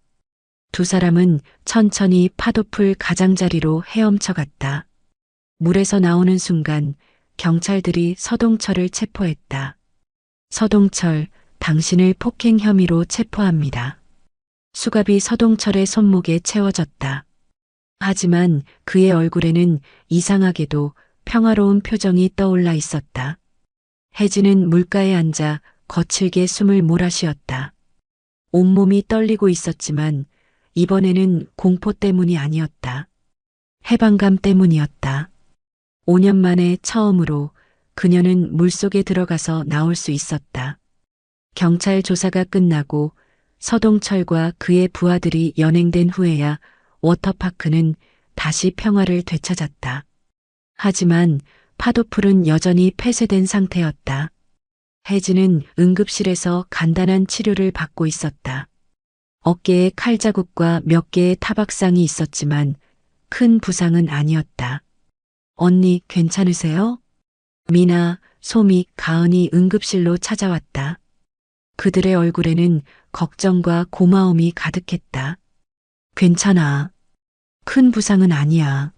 두 사람은 천천히 파도풀 가장자리로 헤엄쳐 갔다. 물에서 나오는 순간 경찰들이 서동철을 체포했다. 서동철, 당신을 폭행 혐의로 체포합니다. 수갑이 서동철의 손목에 채워졌다. 하지만 그의 얼굴에는 이상하게도 평화로운 표정이 떠올라 있었다. 혜진은 물가에 앉아 거칠게 숨을 몰아쉬었다. 온몸이 떨리고 있었지만 이번에는 공포 때문이 아니었다. 해방감 때문이었다. 5년 만에 처음으로 그녀는 물속에 들어가서 나올 수 있었다. 경찰 조사가 끝나고 서동철과 그의 부하들이 연행된 후에야 워터파크는 다시 평화를 되찾았다. 하지만 파도풀은 여전히 폐쇄된 상태였다. 혜진은 응급실에서 간단한 치료를 받고 있었다. 어깨에 칼자국과 몇 개의 타박상이 있었지만 큰 부상은 아니었다. 언니 괜찮으세요? 미나, 소미, 가은이 응급실로 찾아왔다. 그들의 얼굴에는 걱정과 고마움이 가득했다. 괜찮아. 큰 부상은 아니야.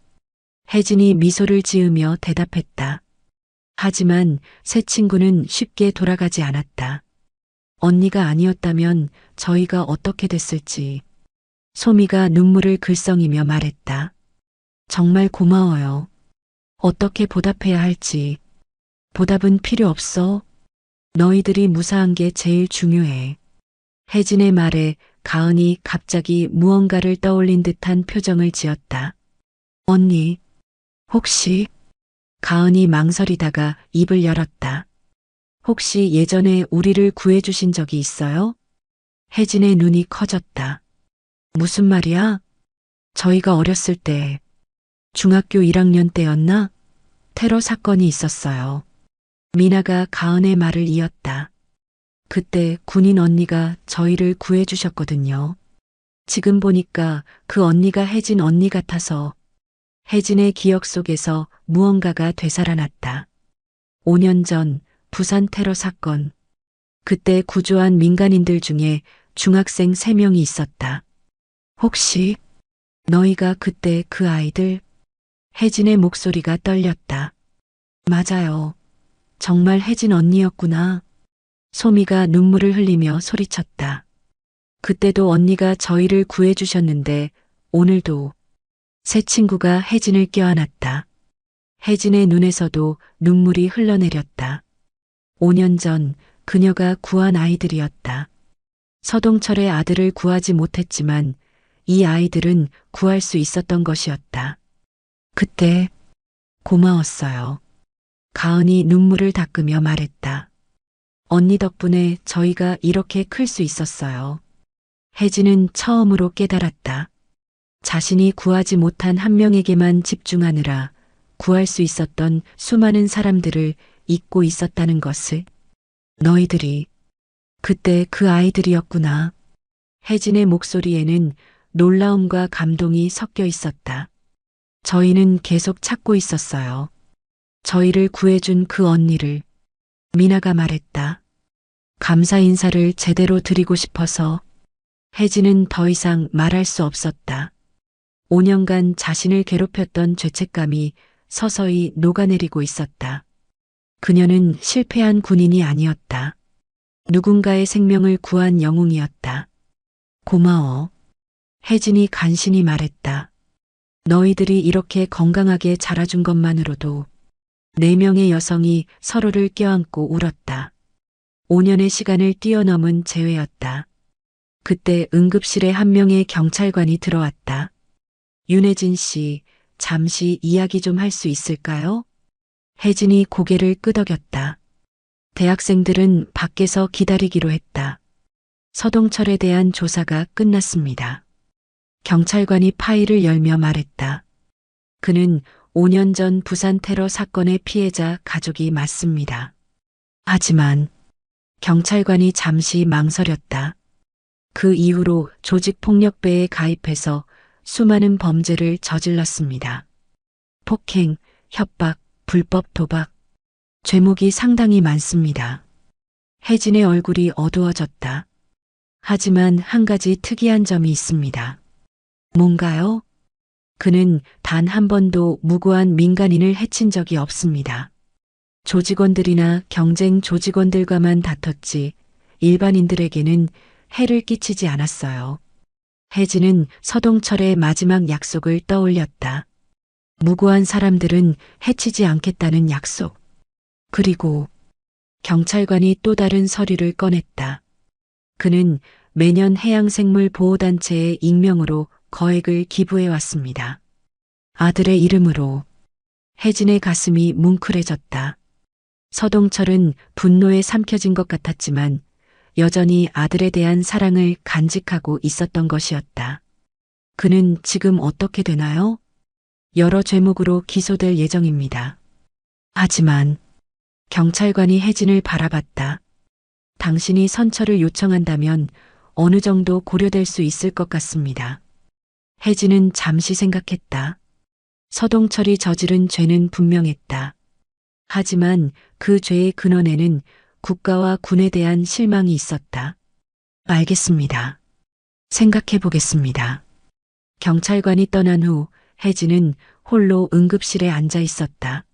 혜진이 미소를 지으며 대답했다. 하지만 새 친구는 쉽게 돌아가지 않았다. 언니가 아니었다면 저희가 어떻게 됐을지. 소미가 눈물을 글썽이며 말했다. 정말 고마워요. 어떻게 보답해야 할지. 보답은 필요 없어. 너희들이 무사한 게 제일 중요해. 혜진의 말에 가은이 갑자기 무언가를 떠올린 듯한 표정을 지었다. 언니, 혹시? 가은이 망설이다가 입을 열었다. 혹시 예전에 우리를 구해주신 적이 있어요? 혜진의 눈이 커졌다. 무슨 말이야? 저희가 어렸을 때, 중학교 1학년 때였나? 테러 사건이 있었어요. 미나가 가은의 말을 이었다. 그때 군인 언니가 저희를 구해주셨거든요. 지금 보니까 그 언니가 혜진 언니 같아서 혜진의 기억 속에서 무언가가 되살아났다. 5년 전 부산 테러 사건. 그때 구조한 민간인들 중에 중학생 3명이 있었다. 혹시 너희가 그때 그 아이들? 혜진의 목소리가 떨렸다. 맞아요. 정말 혜진 언니였구나. 소미가 눈물을 흘리며 소리쳤다. 그때도 언니가 저희를 구해주셨는데 오늘도 새 친구가 혜진을 껴안았다. 혜진의 눈에서도 눈물이 흘러내렸다. 5년 전 그녀가 구한 아이들이었다. 서동철의 아들을 구하지 못했지만 이 아이들은 구할 수 있었던 것이었다. 그때 고마웠어요. 가은이 눈물을 닦으며 말했다. 언니 덕분에 저희가 이렇게 클 수 있었어요. 혜진은 처음으로 깨달았다. 자신이 구하지 못한 한 명에게만 집중하느라 구할 수 있었던 수많은 사람들을 잊고 있었다는 것을. 너희들이 그때 그 아이들이었구나. 혜진의 목소리에는 놀라움과 감동이 섞여 있었다. 저희는 계속 찾고 있었어요. 저희를 구해준 그 언니를. 미나가 말했다. 감사 인사를 제대로 드리고 싶어서. 혜진은 더 이상 말할 수 없었다. 5년간 자신을 괴롭혔던 죄책감이 서서히 녹아내리고 있었다. 그녀는 실패한 군인이 아니었다. 누군가의 생명을 구한 영웅이었다. 고마워. 혜진이 간신히 말했다. 너희들이 이렇게 건강하게 자라준 것만으로도 4명의 여성이 서로를 껴안고 울었다. 5년의 시간을 뛰어넘은 재회였다. 그때 응급실에 한 명의 경찰관이 들어왔다. 윤혜진 씨, 잠시 이야기 좀 할 수 있을까요? 혜진이 고개를 끄덕였다. 대학생들은 밖에서 기다리기로 했다. 서동철에 대한 조사가 끝났습니다. 경찰관이 파일을 열며 말했다. 그는 5년 전 부산 테러 사건의 피해자 가족이 맞습니다. 하지만 경찰관이 잠시 망설였다. 그 이후로 조직폭력배에 가입해서 수많은 범죄를 저질렀습니다. 폭행, 협박, 불법 도박. 죄목이 상당히 많습니다. 혜진의 얼굴이 어두워졌다. 하지만 한 가지 특이한 점이 있습니다. 뭔가요? 그는 단 한 번도 무고한 민간인을 해친 적이 없습니다. 조직원들이나 경쟁 조직원들과만 다퉜지 일반인들에게는 해를 끼치지 않았어요. 혜진은 서동철의 마지막 약속을 떠올렸다. 무고한 사람들은 해치지 않겠다는 약속. 그리고 경찰관이 또 다른 서류를 꺼냈다. 그는 매년 해양생물보호단체에 익명으로 거액을 기부해 왔습니다. 아들의 이름으로. 혜진의 가슴이 뭉클해졌다. 서동철은 분노에 삼켜진 것 같았지만 여전히 아들에 대한 사랑을 간직하고 있었던 것이었다. 그는 지금 어떻게 되나요? 여러 죄목으로 기소될 예정입니다. 하지만 경찰관이 혜진을 바라봤다. 당신이 선처를 요청한다면 어느 정도 고려될 수 있을 것 같습니다. 혜진은 잠시 생각했다. 서동철이 저지른 죄는 분명했다. 하지만 그 죄의 근원에는 국가와 군에 대한 실망이 있었다. 알겠습니다. 생각해 보겠습니다. 경찰관이 떠난 후 혜진은 홀로 응급실에 앉아 있었다.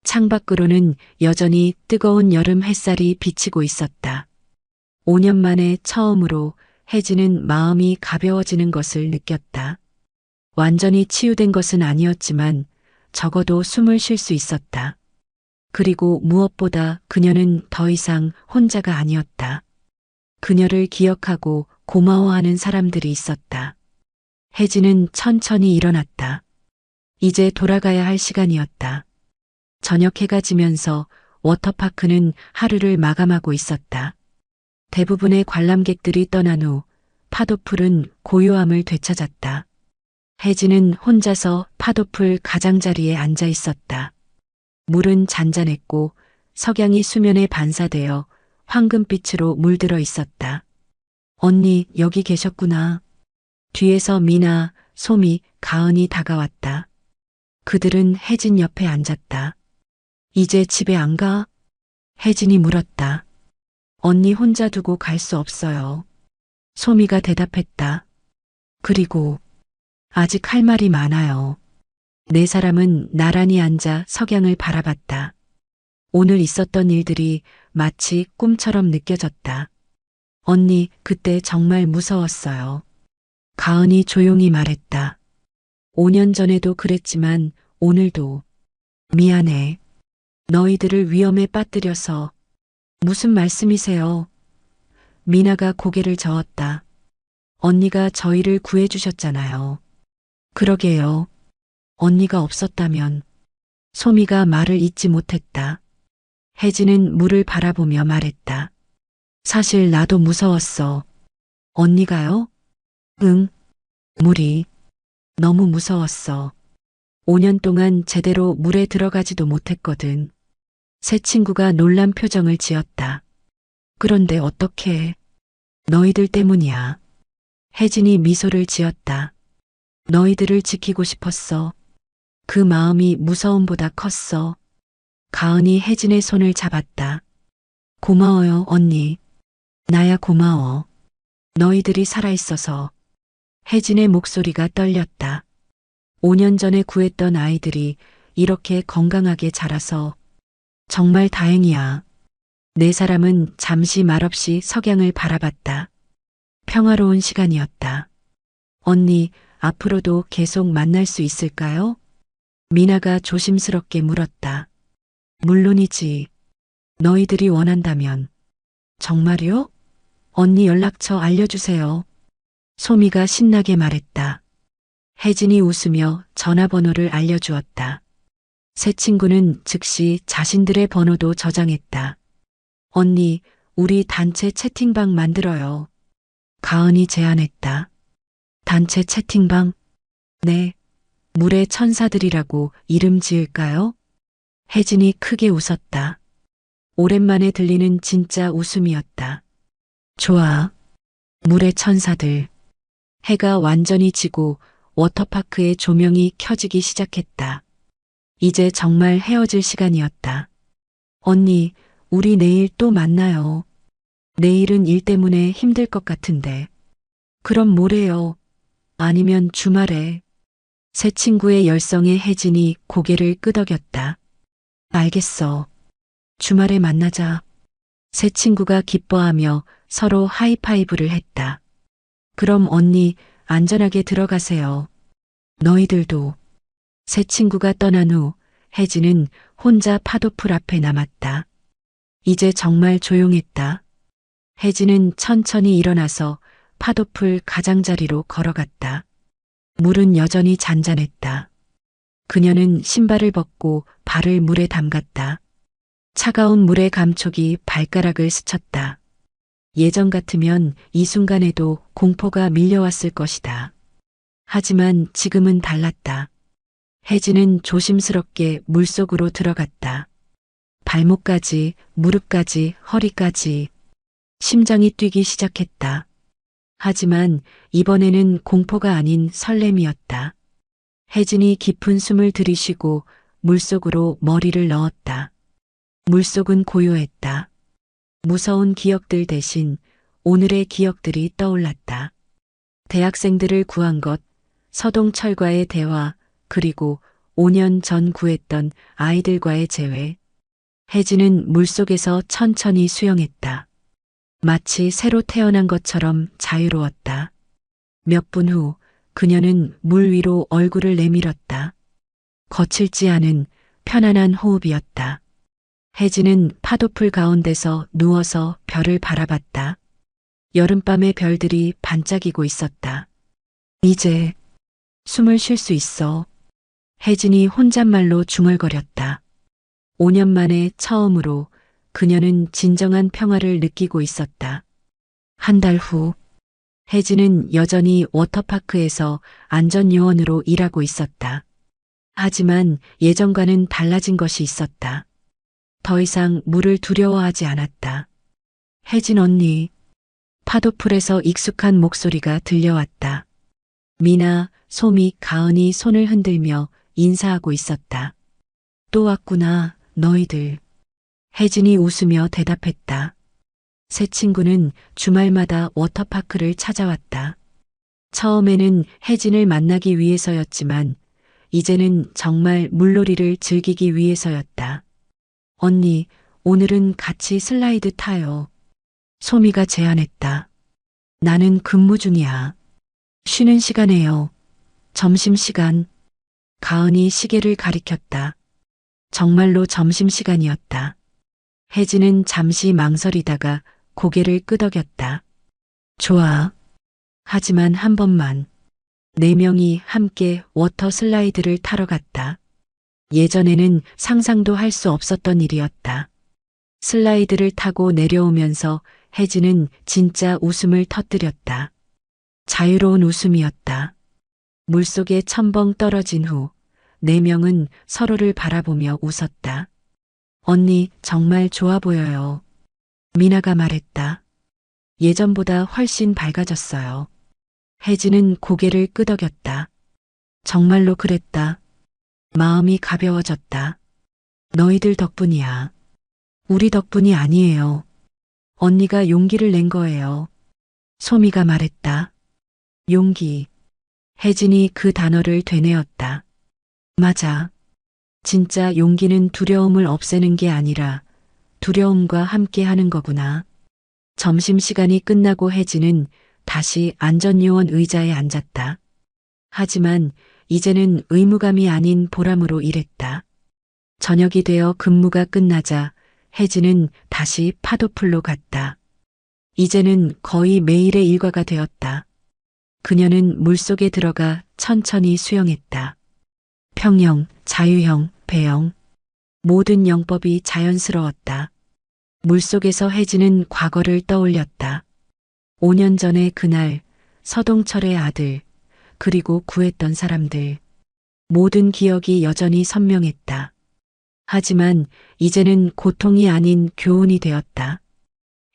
창밖으로는 여전히 뜨거운 여름 햇살이 비치고 있었다. 5년 만에 처음으로 혜진은 마음이 가벼워지는 것을 느꼈다. 완전히 치유된 것은 아니었지만 적어도 숨을 쉴 수 있었다. 그리고 무엇보다 그녀는 더 이상 혼자가 아니었다. 그녀를 기억하고 고마워하는 사람들이 있었다. 혜진은 천천히 일어났다. 이제 돌아가야 할 시간이었다. 저녁 해가 지면서 워터파크는 하루를 마감하고 있었다. 대부분의 관람객들이 떠난 후 파도풀은 고요함을 되찾았다. 혜진은 혼자서 파도풀 가장자리에 앉아 있었다. 물은 잔잔했고 석양이 수면에 반사되어 황금빛으로 물들어 있었다. 언니, 여기 계셨구나. 뒤에서 미나, 소미, 가은이 다가왔다. 그들은 혜진 옆에 앉았다. 이제 집에 안 가? 혜진이 물었다. 언니 혼자 두고 갈 수 없어요. 소미가 대답했다. 그리고 아직 할 말이 많아요. 네 사람은 나란히 앉아 석양을 바라봤다. 오늘 있었던 일들이 마치 꿈처럼 느껴졌다. 언니, 그때 정말 무서웠어요. 가은이 조용히 말했다. 5년 전에도 그랬지만 오늘도. 미안해. 너희들을 위험에 빠뜨려서. 무슨 말씀이세요? 미나가 고개를 저었다. 언니가 저희를 구해주셨잖아요. 그러게요. 언니가 없었다면. 소미가 말을 잇지 못했다. 혜진은 물을 바라보며 말했다. 사실 나도 무서웠어. 언니가요? 응. 물이 너무 무서웠어. 5년 동안 제대로 물에 들어가지도 못했거든. 새 친구가 놀란 표정을 지었다. 그런데 어떻게? 너희들 때문이야. 혜진이 미소를 지었다. 너희들을 지키고 싶었어. 그 마음이 무서움보다 컸어. 가은이 혜진의 손을 잡았다. 고마워요, 언니. 나야 고마워. 너희들이 살아있어서. 혜진의 목소리가 떨렸다. 5년 전에 구했던 아이들이 이렇게 건강하게 자라서 정말 다행이야. 네 사람은 잠시 말없이 석양을 바라봤다. 평화로운 시간이었다. 언니, 앞으로도 계속 만날 수 있을까요? 미나가 조심스럽게 물었다. 물론이지. 너희들이 원한다면. 정말요? 언니 연락처 알려주세요. 소미가 신나게 말했다. 혜진이 웃으며 전화번호를 알려주었다. 새 친구는 즉시 자신들의 번호도 저장했다. 언니, 우리 단체 채팅방 만들어요. 가은이 제안했다. 단체 채팅방? 네. 물의 천사들이라고 이름 지을까요? 혜진이 크게 웃었다. 오랜만에 들리는 진짜 웃음이었다. 좋아. 물의 천사들. 해가 완전히 지고 워터파크의 조명이 켜지기 시작했다. 이제 정말 헤어질 시간이었다. 언니, 우리 내일 또 만나요. 내일은 일 때문에 힘들 것 같은데. 그럼 모레요. 아니면 주말에. 새 친구의 열성에 혜진이 고개를 끄덕였다. 알겠어. 주말에 만나자. 새 친구가 기뻐하며 서로 하이파이브를 했다. 그럼 언니 안전하게 들어가세요. 너희들도. 새 친구가 떠난 후 혜진은 혼자 파도풀 앞에 남았다. 이제 정말 조용했다. 혜진은 천천히 일어나서 파도풀 가장자리로 걸어갔다. 물은 여전히 잔잔했다. 그녀는 신발을 벗고 발을 물에 담갔다. 차가운 물의 감촉이 발가락을 스쳤다. 예전 같으면 이 순간에도 공포가 밀려왔을 것이다. 하지만 지금은 달랐다. 혜진은 조심스럽게 물속으로 들어갔다. 발목까지, 무릎까지, 허리까지. 심장이 뛰기 시작했다. 하지만 이번에는 공포가 아닌 설렘이었다. 혜진이 깊은 숨을 들이쉬고 물속으로 머리를 넣었다. 물속은 고요했다. 무서운 기억들 대신 오늘의 기억들이 떠올랐다. 대학생들을 구한 것, 서동철과의 대화, 그리고 5년 전 구했던 아이들과의 재회. 혜진은 물속에서 천천히 수영했다. 마치 새로 태어난 것처럼 자유로웠다. 몇 분 후 그녀는 물 위로 얼굴을 내밀었다. 거칠지 않은 편안한 호흡이었다. 혜진은 파도풀 가운데서 누워서 별을 바라봤다. 여름밤의 별들이 반짝이고 있었다. 이제 숨을 쉴 수 있어. 혜진이 혼잣말로 중얼거렸다. 5년 만에 처음으로 그녀는 진정한 평화를 느끼고 있었다. 한 달 후, 혜진은 여전히 워터파크에서 안전요원으로 일하고 있었다. 하지만 예전과는 달라진 것이 있었다. 더 이상 물을 두려워하지 않았다. 혜진 언니, 파도풀에서 익숙한 목소리가 들려왔다. 미나, 소미, 가은이 손을 흔들며 인사하고 있었다. 또 왔구나, 너희들. 혜진이 웃으며 대답했다. 새 친구는 주말마다 워터파크를 찾아왔다. 처음에는 혜진을 만나기 위해서였지만 이제는 정말 물놀이를 즐기기 위해서였다. 언니, 오늘은 같이 슬라이드 타요. 소미가 제안했다. 나는 근무 중이야. 쉬는 시간에요. 점심시간. 가은이 시계를 가리켰다. 정말로 점심시간이었다. 혜진은 잠시 망설이다가 고개를 끄덕였다. 좋아. 하지만 한 번만. 4명이 함께 워터 슬라이드를 타러 갔다. 예전에는 상상도 할 수 없었던 일이었다. 슬라이드를 타고 내려오면서 혜진은 진짜 웃음을 터뜨렸다. 자유로운 웃음이었다. 물속에 첨벙 떨어진 후 4명은 서로를 바라보며 웃었다. 언니 정말 좋아 보여요. 미나가 말했다. 예전보다 훨씬 밝아졌어요. 혜진은 고개를 끄덕였다. 정말로 그랬다. 마음이 가벼워졌다. 너희들 덕분이야. 우리 덕분이 아니에요. 언니가 용기를 낸 거예요. 소미가 말했다. 용기. 혜진이 그 단어를 되뇌었다. 맞아. 진짜 용기는 두려움을 없애는 게 아니라 두려움과 함께 하는 거구나. 점심시간이 끝나고 혜진은 다시 안전요원 의자에 앉았다. 하지만 이제는 의무감이 아닌 보람으로 일했다. 저녁이 되어 근무가 끝나자 혜진은 다시 파도풀로 갔다. 이제는 거의 매일의 일과가 되었다. 그녀는 물속에 들어가 천천히 수영했다. 평영, 자유형, 배영. 모든 영법이 자연스러웠다. 물속에서 혜진은 과거를 떠올렸다. 5년 전의 그날, 서동철의 아들, 그리고 구했던 사람들. 모든 기억이 여전히 선명했다. 하지만 이제는 고통이 아닌 교훈이 되었다.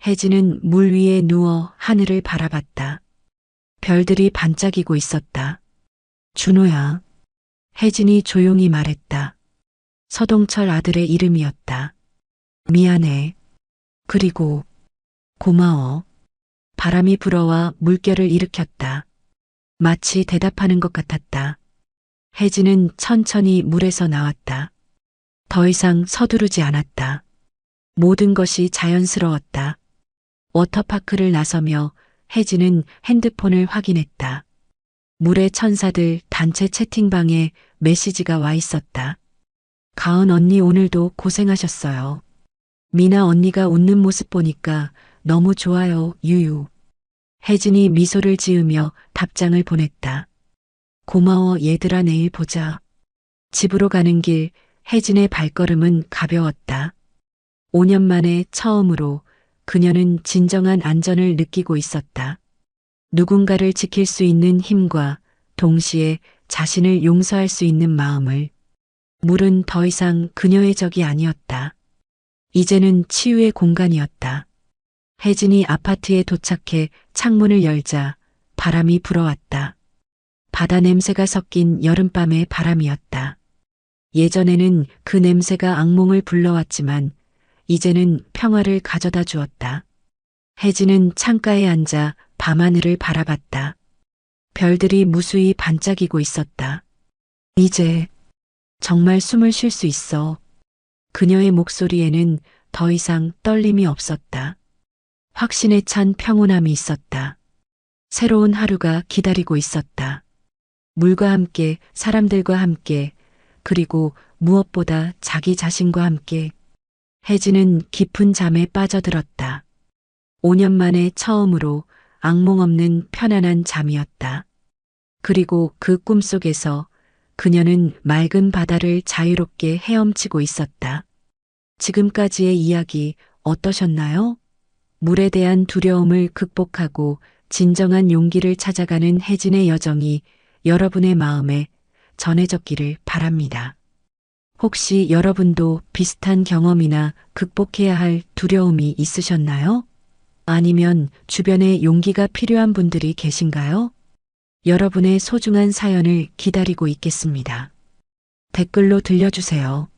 혜진은 물 위에 누워 하늘을 바라봤다. 별들이 반짝이고 있었다. 준호야. 혜진이 조용히 말했다. 서동철 아들의 이름이었다. 미안해. 그리고 고마워. 바람이 불어와 물결을 일으켰다. 마치 대답하는 것 같았다. 혜진은 천천히 물에서 나왔다. 더 이상 서두르지 않았다. 모든 것이 자연스러웠다. 워터파크를 나서며 혜진은 핸드폰을 확인했다. 물의 천사들 단체 채팅방에 메시지가 와 있었다. 가은 언니 오늘도 고생하셨어요. 미나 언니가 웃는 모습 보니까 너무 좋아요, 유유. 혜진이 미소를 지으며 답장을 보냈다. 고마워 얘들아 내일 보자. 집으로 가는 길 혜진의 발걸음은 가벼웠다. 5년 만에 처음으로 그녀는 진정한 안전을 느끼고 있었다. 누군가를 지킬 수 있는 힘과 동시에 자신을 용서할 수 있는 마음을. 물은 더 이상 그녀의 적이 아니었다. 이제는 치유의 공간이었다. 혜진이 아파트에 도착해 창문을 열자 바람이 불어왔다. 바다 냄새가 섞인 여름밤의 바람이었다. 예전에는 그 냄새가 악몽을 불러왔지만 이제는 평화를 가져다 주었다. 혜진은 창가에 앉아 밤하늘을 바라봤다. 별들이 무수히 반짝이고 있었다. 이제 정말 숨을 쉴 수 있어. 그녀의 목소리에는 더 이상 떨림이 없었다. 확신에 찬 평온함이 있었다. 새로운 하루가 기다리고 있었다. 물과 함께, 사람들과 함께, 그리고 무엇보다 자기 자신과 함께. 혜진은 깊은 잠에 빠져들었다. 5년 만에 처음으로 악몽 없는 편안한 잠이었다. 그리고 그 꿈속에서 그녀는 맑은 바다를 자유롭게 헤엄치고 있었다. 지금까지의 이야기 어떠셨나요? 물에 대한 두려움을 극복하고 진정한 용기를 찾아가는 혜진의 여정이 여러분의 마음에 전해졌기를 바랍니다. 혹시 여러분도 비슷한 경험이나 극복해야 할 두려움이 있으셨나요? 아니면 주변에 용기가 필요한 분들이 계신가요? 여러분의 소중한 사연을 기다리고 있겠습니다. 댓글로 들려주세요.